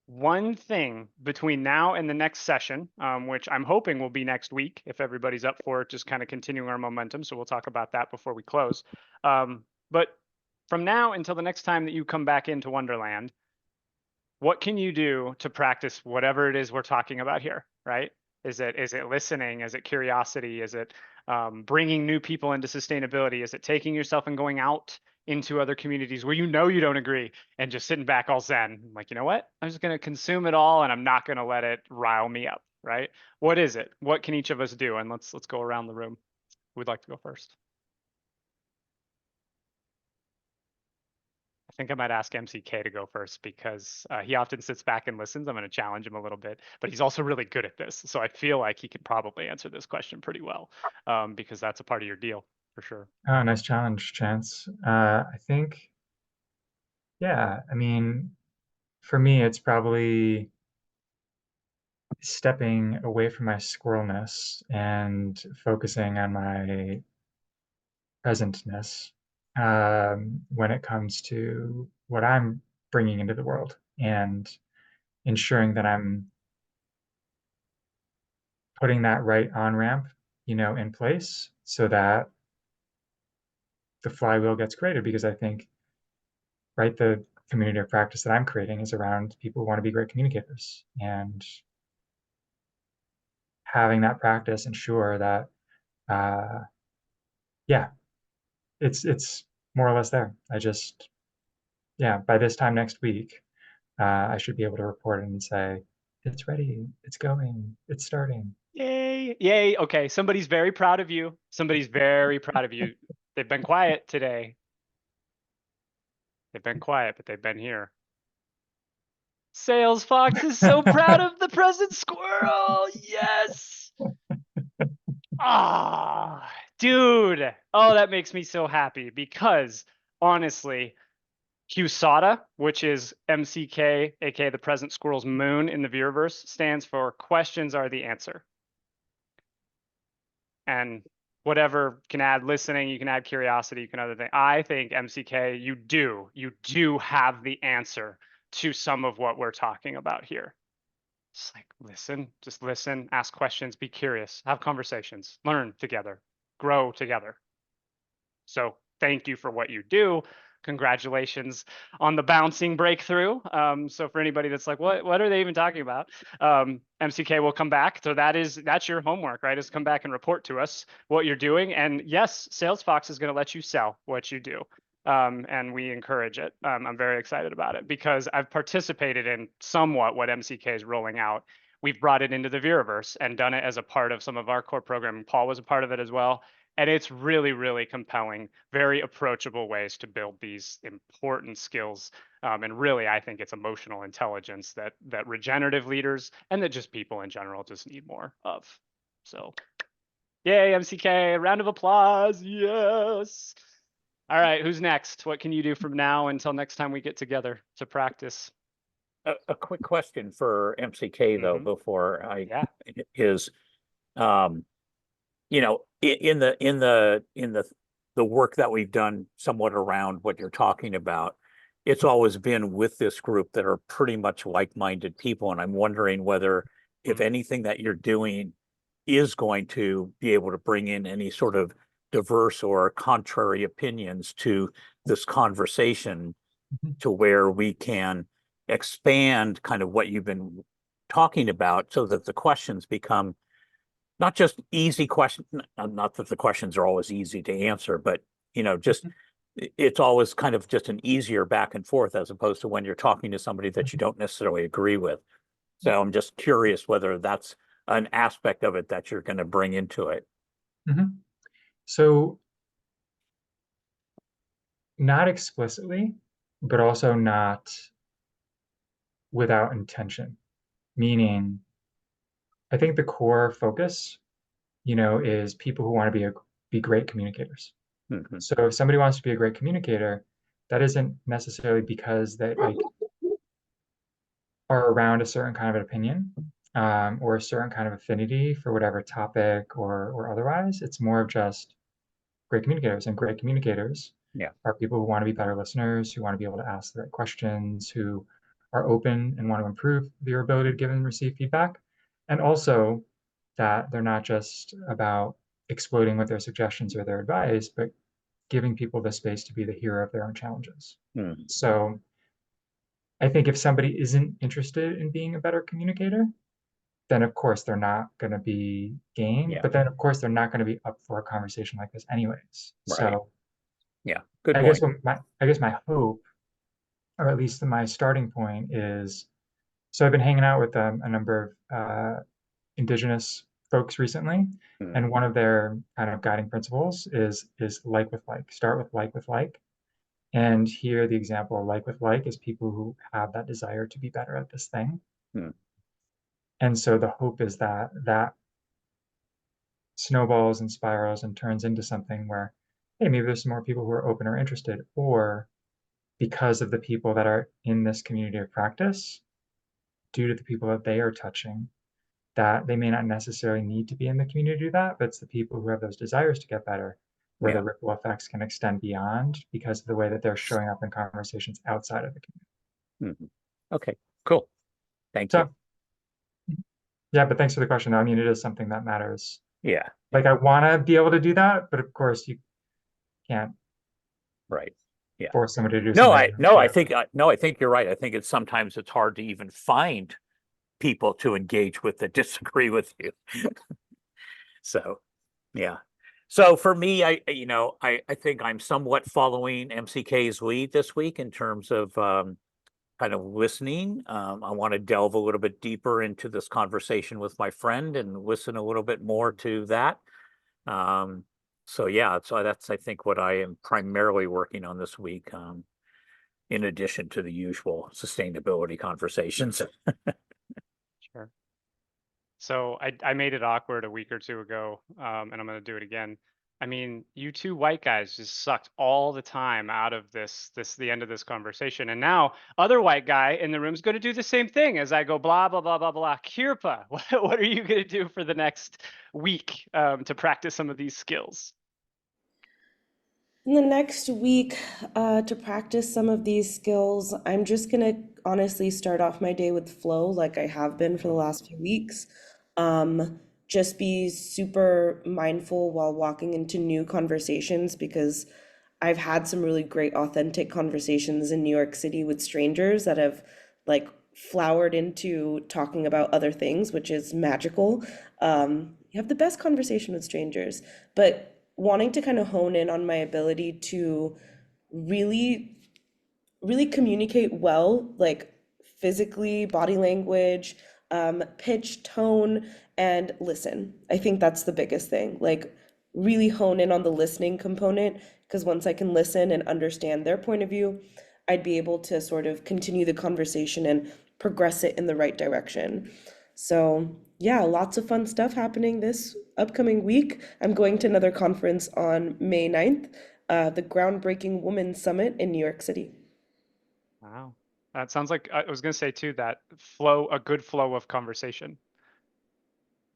one thing between now and the next session, which I'm hoping will be next week, if everybody's up for it, just kind of continuing our momentum. So we'll talk about that before we close. But from now until the next time that you come back into Wonderland, what can you do to practice whatever it is we're talking about here, right? Is it listening? Is it curiosity? Is it bringing new people into sustainability? Is it taking yourself and going out into other communities where you know you don't agree and just sitting back all zen, like, you know what? I'm just going to consume it all and I'm not going to let it rile me up, right? What is it? What can each of us do? And let's go around the room. Who'd like to go first? I think I might ask MCK to go first because he often sits back and listens. I'm going to challenge him a little bit, but he's also really good at this. So I feel like he could probably answer this question pretty well because that's a part of your deal for sure. Oh, nice challenge, Chance. I think, yeah, I mean, for me, it's probably stepping away from my squirrelness and focusing on my presentness when it comes to what I'm bringing into the world and ensuring that I'm putting that right on ramp, in place so that the flywheel gets created. Because I think, right, the community of practice that I'm creating is around people who want to be great communicators, and having that practice ensure that, yeah, it's more or less there. Yeah, by this time next week, I should be able to report and say, it's ready, it's going, it's starting. Yay, yay. Okay, somebody's very proud of you. Somebody's very proud of you. They've been quiet today. They've been quiet, but they've been here. Sales Fox is so proud of the present squirrel. Yes. Ah, dude. Oh, that makes me so happy because honestly, QSADA, which is MCK, aka the present squirrel's moon in the Viewerverse, stands for questions are the answer. And whatever can add listening, you can add curiosity, you can other thing. I think MCK, you do have the answer to some of what we're talking about here. Just like listen, just listen, ask questions, be curious, have conversations, learn together, grow together. So thank you for what you do. Congratulations on the bouncing breakthrough. So for anybody that's like, what are they even talking about? MCK will come back. So that's your homework, right? Is come back and report to us what you're doing. And yes, SalesFox is going to let you sell what you do. And we encourage it. I'm very excited about it because I've participated in somewhat what MCK is rolling out. We've brought it into the Veraverse and done it as a part of some of our core programming. Paul was a part of it as well. And it's really, really compelling, very approachable ways to build these important skills. And really, I think it's emotional intelligence that regenerative leaders and that just people in general just need more of. So, yay, MCK, a round of applause. Yes. All right, who's next? What can you do from now until next time we get together to practice? A quick question for MCK though, before Yeah. is, in the work that we've done somewhat around what you're talking about, it's always been with this group that are pretty much like-minded people. And I'm wondering whether, if anything that you're doing is going to be able to bring in any sort of diverse or contrary opinions to this conversation to where we can expand kind of what you've been talking about so that the questions become not just easy questions, not that the questions are always easy to answer, but just it's always kind of just an easier back and forth as opposed to when you're talking to somebody that you don't necessarily agree with. So I'm just curious whether that's an aspect of it that you're going to bring into it. So not explicitly, but also not without intention, meaning I think the core focus, is people who want to be great communicators. So if somebody wants to be a great communicator, that isn't necessarily because they like are around a certain kind of opinion, or a certain kind of affinity for whatever topic or otherwise. It's more of just great communicators, and great communicators Yeah. are people who want to be better listeners, who want to be able to ask the right questions, who are open and want to improve their ability to give and receive feedback. And also that they're not just about exploding with their suggestions or their advice, but giving people the space to be the hero of their own challenges. Mhm. So I think if somebody isn't interested in being a better communicator, then of course they're not going to be game, Yeah. but then of course they're not going to be up for a conversation like this anyways. Right. So Yeah. Good I guess point. I guess my hope, or at least my starting point, is so I've been hanging out with a number of indigenous folks recently, Mm. and one of their kind of guiding principles is like with like. Start with like. And here the example of like with like is people who have that desire to be better at this thing. Mm. And so the hope is that that snowballs and spirals and turns into something where, hey, maybe there's some more people who are open or interested, or because of the people that are in this community of practice, due to the people that they are touching, that they may not necessarily need to be in the community to do that, but it's the people who have those desires to get better, where the Yeah. ripple effects can extend beyond because of the way that they're showing up in conversations outside of the community. Mhm. Okay, cool. Thank you. So, yeah, but thanks for the question. I mean, it is something that matters. Yeah, Like, I want to be able to do that, but of course, you can't right. Yeah. force somebody to do No, something. I think you're right. I think sometimes it's hard to even find people to engage with that disagree with you. So, yeah. So for me, I think I'm somewhat following MCK's lead this week in terms of kind of listening. I want to delve a little bit deeper into this conversation with my friend and listen a little bit more to that. So yeah, so that's I think what I am primarily working on this week, in addition to the usual sustainability conversations. Sure. So I made it awkward a week or two ago, and I'm going to do it again. I mean, you two white guys just sucked all the time out of the end of this conversation, and now other white guy in the room is going to do the same thing as I go blah blah blah blah blah. Kirpa, what are you going to do for the next week to practice some of these skills? In the next week, to practice some of these skills, I'm just gonna honestly start off my day with flow like I have been for the last few weeks. Just be super mindful while walking into new conversations because I've had some really great authentic conversations in New York City with strangers that have like flowered into talking about other things, which is magical. You have the best conversation with strangers, but wanting to kind of hone in on my ability to really really communicate well, like physically, body language, pitch, tone, and listen. I think that's the biggest thing. Like, really hone in on the listening component, because once I can listen and understand their point of view, I'd be able to sort of continue the conversation and progress it in the right direction. So, yeah, lots of fun stuff happening this upcoming week. I'm going to another conference on May 9th, the Groundbreaking Women Summit in New York City. Wow, that sounds like I was going to say too that flow, a good flow of conversation,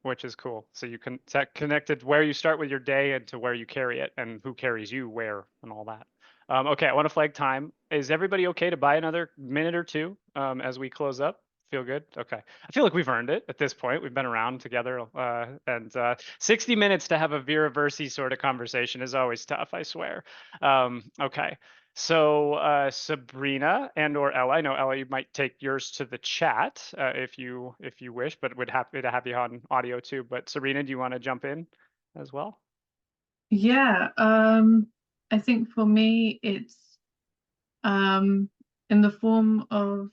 which is cool. So you can connected where you start with your day and to where you carry it and who carries you where and all that. Okay, I want to flag time. Is everybody okay to buy another minute or two as we close up? Feel good? Okay. I feel like we've earned it at this point. We've been around together, and 60 minutes to have a Vera Versi sort of conversation is always tough, I swear. Okay. So Sabrina and or Ella, I know Ella, you might take yours to the chat if you wish, but would happy to have you on audio too. But Sabrina, do you want to jump in as well? Yeah, I think for me it's in the form of,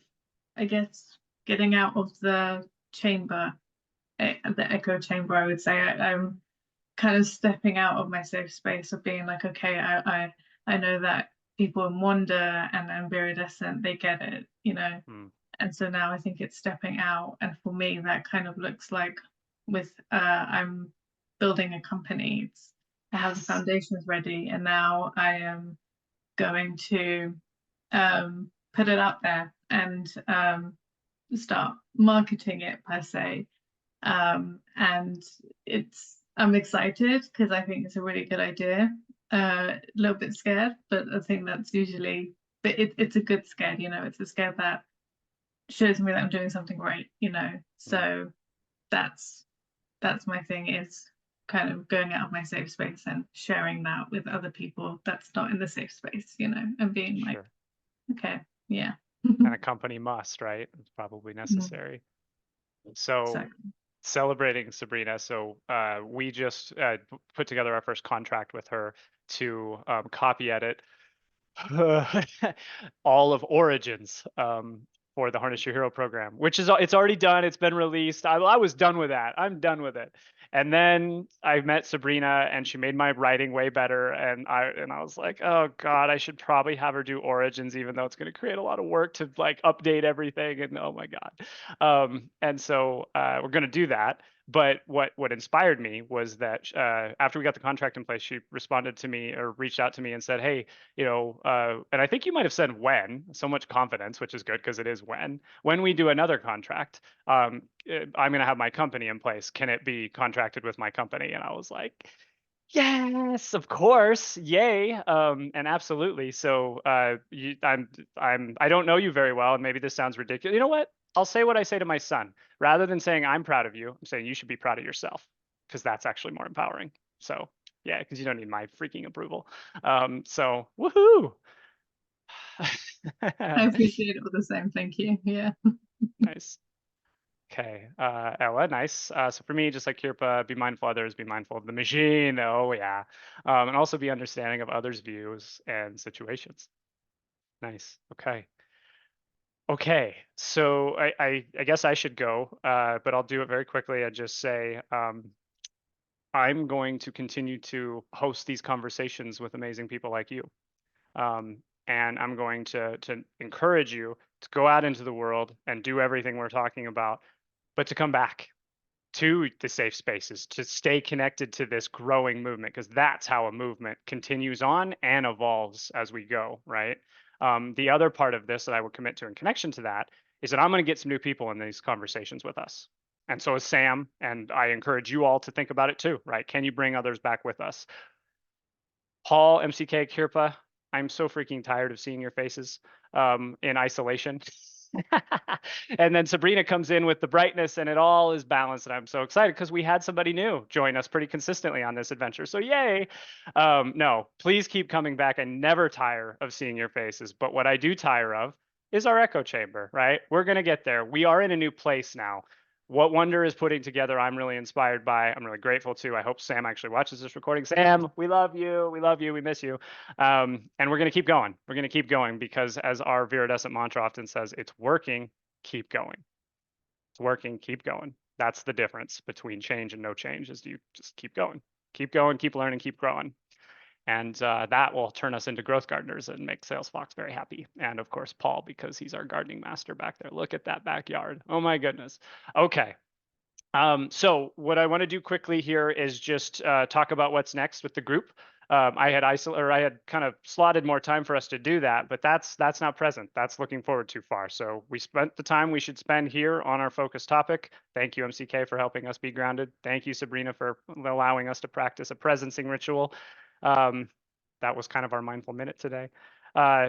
I guess, getting out of the chamber, the echo chamber, I would say. I'm kind of stepping out of my safe space of being like, okay, I know that people in Wanda and Viridescent, they get it, you know. And so now I think it's stepping out. And for me, that kind of looks like with I'm building a company. I have the foundations ready, and now I am going to put it up there and start marketing it per se. And I'm excited because I think it's a really good idea. A little bit scared, but I think that's usually, but it's a good scare, it's a scare that shows me that I'm doing something right, So that's my thing, is kind of going out of my safe space and sharing that with other people that's not in the safe space, and being like, Sure. okay, yeah. And a company must, right? It's probably necessary. So Exactly. celebrating Sabrina. So we just put together our first contract with her to copy edit all of Origins for the Harness Your Hero program, which is it's already done. It's been released. I was done with that. I'm done with it. And then I met Sabrina, and she made my writing way better. And I was like, oh God, I should probably have her do Origins, even though it's going to create a lot of work to like update everything. And oh my God. And so we're going to do that. But what inspired me was that after we got the contract in place, she responded to me or reached out to me and said, hey, and I think you might have said when, so much confidence, which is good because it is when we do another contract, I'm going to have my company in place. Can it be contracted with my company? And I was like, yes, of course, yay, and absolutely. So I don't know you very well, and maybe this sounds ridiculous. You know what? I'll say what I say to my son. Rather than saying I'm proud of you, I'm saying you should be proud of yourself, because that's actually more empowering. So yeah, because you don't need my freaking approval. So woohoo! I appreciate it all the same. Thank you. Yeah. Nice. Okay, Ella, nice. So for me, just like Kirpa, be mindful of others, be mindful of the machine. Oh yeah, and also be understanding of others' views and situations. Nice. Okay. Okay. So I guess I should go, but I'll do it very quickly and just say I'm going to continue to host these conversations with amazing people like you. And I'm going to encourage you to go out into the world and do everything we're talking about, but to come back to the safe spaces, to stay connected to this growing movement, because that's how a movement continues on and evolves as we go, right? The other part of this that I would commit to in connection to that is that I'm going to get some new people in these conversations with us. And so is Sam, and I encourage you all to think about it too, right? Can you bring others back with us? Paul, MCK, Kirpa, I'm so freaking tired of seeing your faces in isolation. And then Sabrina comes in with the brightness, and it all is balanced. And I'm so excited because we had somebody new join us pretty consistently on this adventure. So yay. No, please keep coming back. I never tire of seeing your faces. But what I do tire of is our echo chamber, right? We're going to get there. We are in a new place now. What Wonder is putting together, I'm really inspired by. I'm really grateful to. I hope Sam actually watches this recording. Sam, we love you. We love you. We miss you. And we're going to keep going. We're going to keep going because, as our Viridescent mantra often says, it's working. Keep going. It's working. Keep going. That's the difference between change and no change. Is you just keep going, keep learning, keep growing. And that will turn us into growth gardeners and make Sales Fox very happy. And of course, Paul, because he's our gardening master back there. Look at that backyard. Oh my goodness. Okay. So what I want to do quickly here is just talk about what's next with the group. I had kind of slotted more time for us to do that, but that's not present. That's looking forward too far. So we spent the time we should spend here on our focus topic. Thank you, MCK, for helping us be grounded. Thank you, Sabrina, for allowing us to practice a presencing ritual. That was kind of our mindful minute today.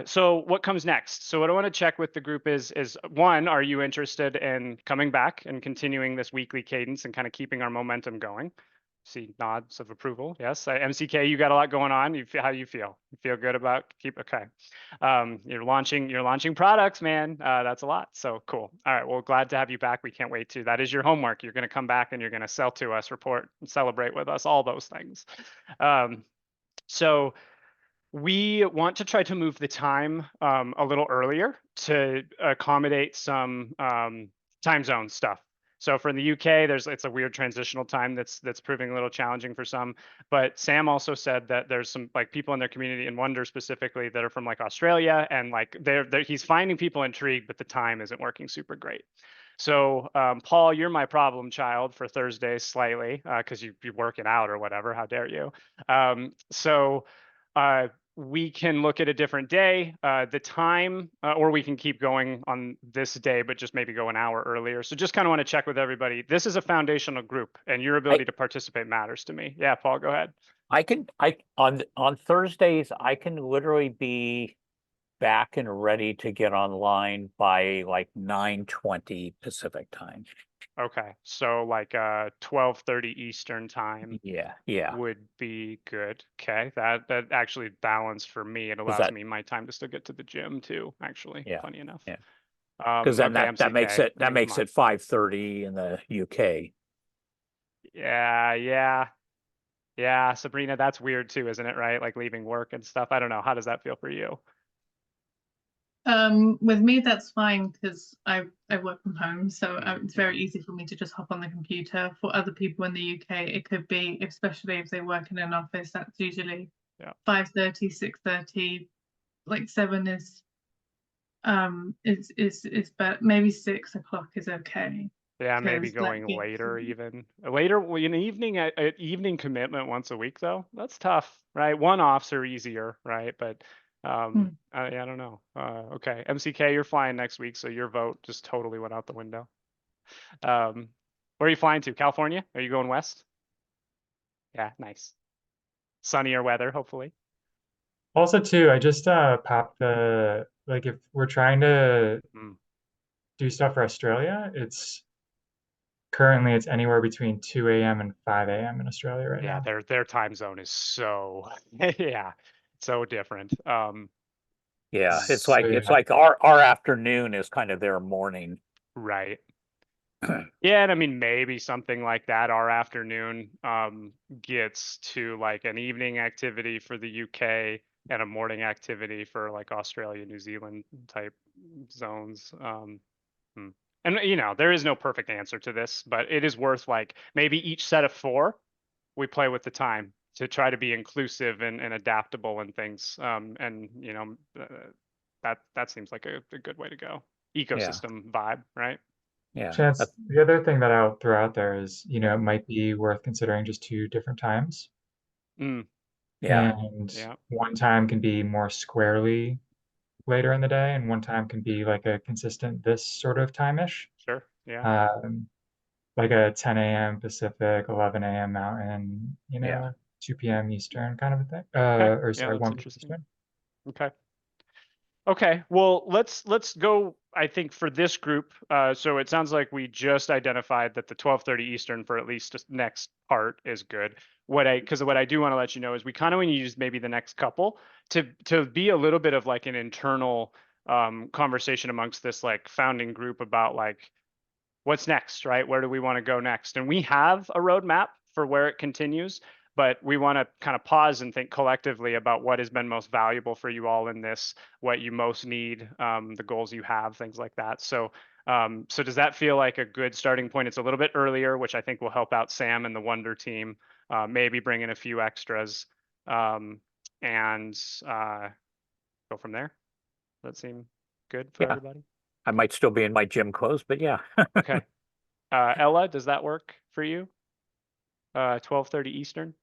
So what comes next? So what I want to check with the group is one, are you interested in coming back and continuing this weekly cadence and kind of keeping our momentum going? See nods of approval. Yes. MCK, you got a lot going on. How do you feel? You feel good about okay. You're launching products, man. That's a lot. So cool. All right. Well, glad to have you back. We can't wait to. That is your homework. You're going to come back and you're going to sell to us, report, and celebrate with us, all those things. So we want to try to move the time a little earlier to accommodate some time zone stuff. So for the UK, it's a weird transitional time that's proving a little challenging for some. But Sam also said that there's some like people in their community in Wonder specifically that are from like Australia, and like he's finding people intrigued, but the time isn't working super great. So Paul, you're my problem child for Thursdays slightly because you're working out or whatever. How dare you? So we can look at a different day, the time, or we can keep going on this day, but just maybe go an hour earlier. So just kind of want to check with everybody. This is a foundational group, and your ability to participate matters to me. Yeah, Paul, go ahead. I on Thursdays, I can literally be back and ready to get online by like 9:20 Pacific time. Okay, so like 12:30 Eastern time Yeah. would be good. Okay, that actually balanced for me. It allows that me my time to still get to the gym too, actually, yeah, funny enough. yeah. Because then Okay, that makes MCK. it I mean, come on. 5:30 in the UK. Yeah, Sabrina, that's weird too, isn't it, right? Like leaving work and stuff. I don't know. How does that feel for you? With me, that's fine because I work from home, so it's very Mhm. easy for me to just hop on the computer. For other people in the UK, it could be, especially if they work in an office, that's usually Yeah. 5:30, 6:30, like 7 is but maybe 6 o'clock is okay. Yeah, maybe Because like going later even. Later, well, an evening, evening commitment once a week though, that's tough, right? One-offs are easier, right? But yeah, I don't know. Okay, MCK, you're flying next week, so your vote just totally went out the window. Where are you flying to? California? Are you going west? Yeah, nice. Sunnier weather, hopefully. Also, too, I just popped the like if we're trying to Mm. do stuff for Australia, it's anywhere between 2 a.m. and 5 a.m. in Australia right Yeah, now. their time zone is so yeah, so different. Yeah, So it's yeah. like our afternoon is kind of their morning. Right. Yeah, and I mean maybe something like that. Our afternoon gets to like an evening activity for the UK and a morning activity for like Australia, New Zealand type zones. Hmm. And you know, there is no perfect answer to this, but it is worth like maybe each set of four we play with the time to try to be inclusive and adaptable and things. And you know, that seems like a good way to go. Yeah, Ecosystem vibe, right? yeah. Chance, the other thing that I'll throw out there is, it might be worth considering just two different times. Mm, Yeah, And yeah, one time can be more squarely later in the day, and one time can be like a consistent this sort of time-ish. sure. Yeah. Um, like a 10 a.m. Pacific, 11 a.m. Mountain, yeah. 2 p.m. Eastern kind of a thing. Okay. Or Yeah, sorry, that's 1 p.m. interesting. Eastern. Okay. Okay, well, let's go, I think, for this group. So it sounds like we just identified that the 12:30 Eastern for at least this next part is good. Because what I do want to let you know is we kind of want to use maybe the next couple to be a little bit of like an internal conversation amongst this like founding group about like what's next, right? Where do we want to go next? And we have a roadmap for where it continues, but we want to kind of pause and think collectively about what has been most valuable for you all in this, what you most need, the goals you have, things like that. So, so does that feel like a good starting point? It's a little bit earlier, which I think will help out Sam and the Wonder team, maybe bring in a few extras, and go from there. Does that seem good for Yeah. everybody? I might still be in my gym clothes, but yeah. Okay. Ella, does that work for you? 12:30 Eastern.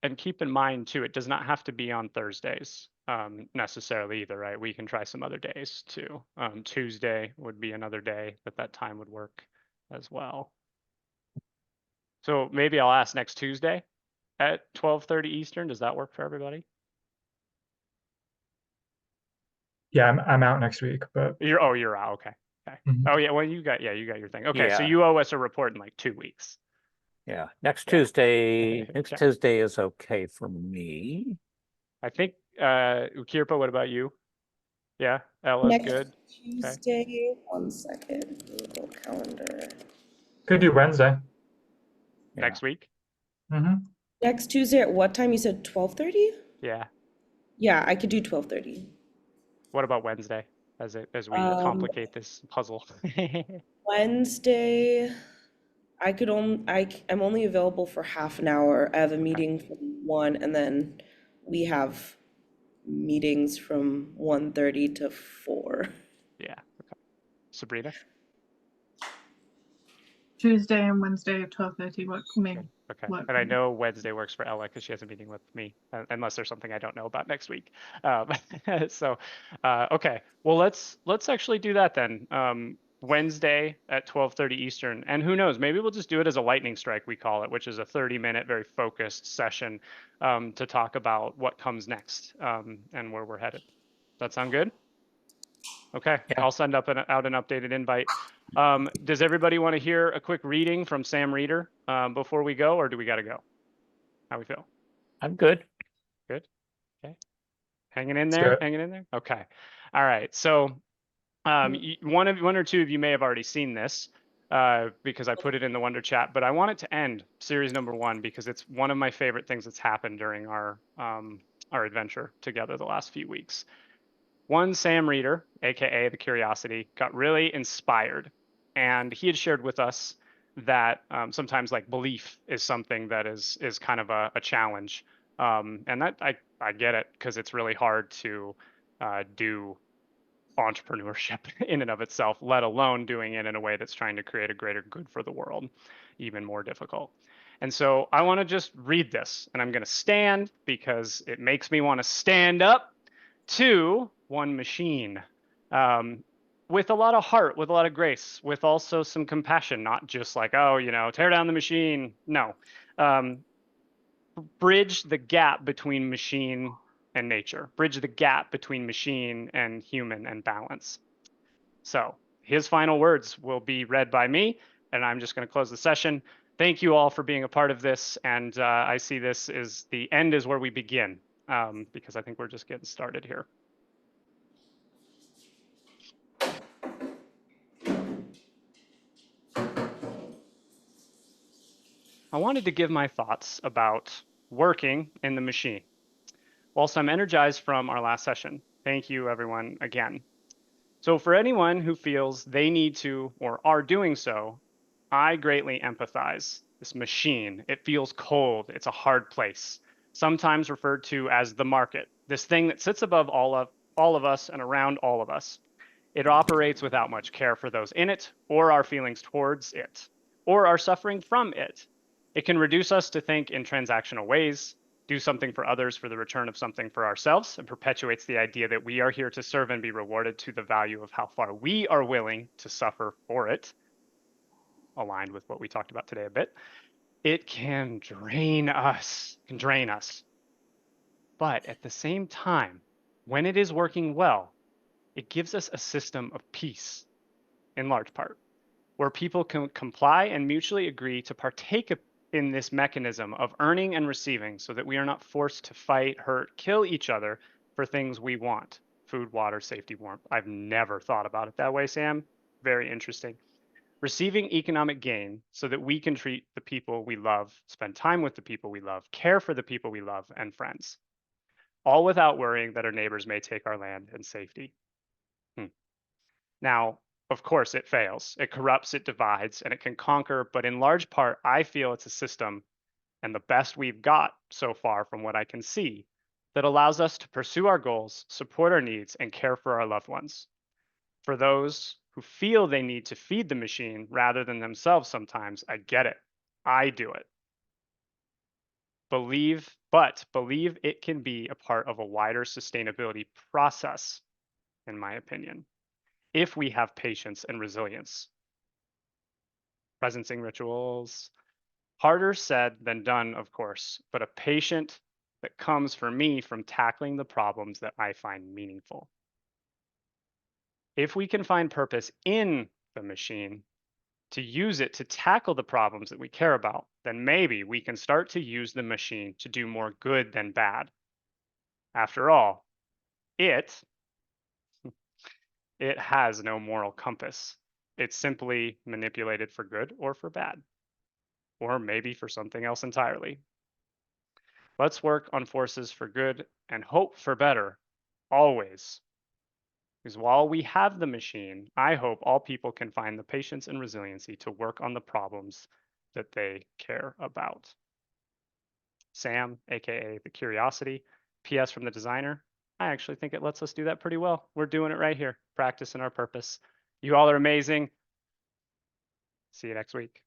And keep in mind too, it does not have to be on Thursdays necessarily either, right? We can try some other days too. Tuesday would be another day that time would work as well. So maybe I'll ask next Tuesday at 12:30 Eastern. Does that work for everybody? Yeah, I'm out next week, but You're out. Okay. Okay. Mhm. Oh yeah. Well, you got your thing. Okay. So Yeah, you owe us a report in like 2 weeks. yeah. Yeah. Next Okay. Tuesday is okay for me. I think Kirpa, what about you? Yeah, Ella's Next good. Okay. Tuesday, 1 second, Google Calendar. Could do Wednesday. Yeah. Next week. Hmm. Next Tuesday at what time? You said 12:30? Yeah. Yeah, I could do 12:30. What about Wednesday as we Um, complicate this puzzle? Wednesday, I'm only available for half an hour. I have a Okay. meeting from 1, and then we have meetings from 1:30 to 4. Yeah. Okay. Sabrina? Tuesday and Wednesday at 12:30 work for me. Okay. Work And for I me. know Wednesday works for Ella because she has a meeting with me, unless there's something I don't know about next week. So, okay. Well, let's actually do that then. Wednesday at 12:30 Eastern. And who knows, maybe we'll just do it as a lightning strike, we call it, which is a 30-minute, very focused session to talk about what comes next and where we're headed. That sound good? Okay, Yeah. I'll send out an updated invite. Does everybody want to hear a quick reading from Sam Reeder before we go, or do we got to go? How we feel? I'm good. Good. Okay. Hanging in Let's do there. it. Hanging in there. Okay. All right. So one or two of you may have already seen this because I put it in the Wonder Chat, but I want it to end series number 1 because it's one of my favorite things that's happened during our adventure together the last few weeks. One Sam Reeder, aka the Curiosity, got really inspired, and he had shared with us that sometimes like belief is something that is kind of a challenge, and that I get it because it's really hard to do entrepreneurship in and of itself, let alone doing it in a way that's trying to create a greater good for the world, even more difficult. And so I want to just read this, and I'm going to stand because it makes me want to stand up to one machine with a lot of heart, with a lot of grace, with also some compassion, not just like, oh, tear down the machine. No. Bridge the gap between machine and nature, bridge the gap between machine and human and balance. So his final words will be read by me, and I'm just going to close the session. Thank you all for being a part of this, and I see this as the end is where we begin, because I think we're just getting started here. I wanted to give my thoughts about working in the machine. Whilst I'm energized from our last session, thank you everyone again. So for anyone who feels they need to or are doing so, I greatly empathize. This machine, it feels cold. It's a hard place, sometimes referred to as the market, this thing that sits above all of us and around all of us. It operates without much care for those in it or our feelings towards it or our suffering from it. It can reduce us to think in transactional ways, do something for others for the return of something for ourselves, and perpetuates the idea that we are here to serve and be rewarded to the value of how far we are willing to suffer for it, aligned with what we talked about today a bit. It can drain us, But at the same time, when it is working well, it gives us a system of peace, in large part, where people can comply and mutually agree to partake in this mechanism of earning and receiving so that we are not forced to fight, hurt, kill each other for things we want. Food, water, safety, warmth. I've never thought about it that way, Sam. Very interesting. Receiving economic gain so that we can treat the people we love, spend time with the people we love, care for the people we love, and friends, all without worrying that our neighbors may take our land and safety. Now, of course, it fails. It corrupts, it divides, and it can conquer. But in large part, I feel it's a system, and the best we've got so far from what I can see, that allows us to pursue our goals, support our needs, and care for our loved ones. For those who feel they need to feed the machine rather than themselves sometimes, I get it. I do it. Believe it can be a part of a wider sustainability process, in my opinion, if we have patience and resilience. Presencing rituals, harder said than done, of course, but a patient that comes for me from tackling the problems that I find meaningful. If we can find purpose in the machine, to use it to tackle the problems that we care about, then maybe we can start to use the machine to do more good than bad. After all, it has no moral compass. It's simply manipulated for good or for bad, or maybe for something else entirely. Let's work on forces for good and hope for better, always. Because while we have the machine, I hope all people can find the patience and resiliency to work on the problems that they care about. Sam, aka the Curiosity, PS from the designer. I actually think it lets us do that pretty well. We're doing it right here, practicing our purpose. You all are amazing. See you next week.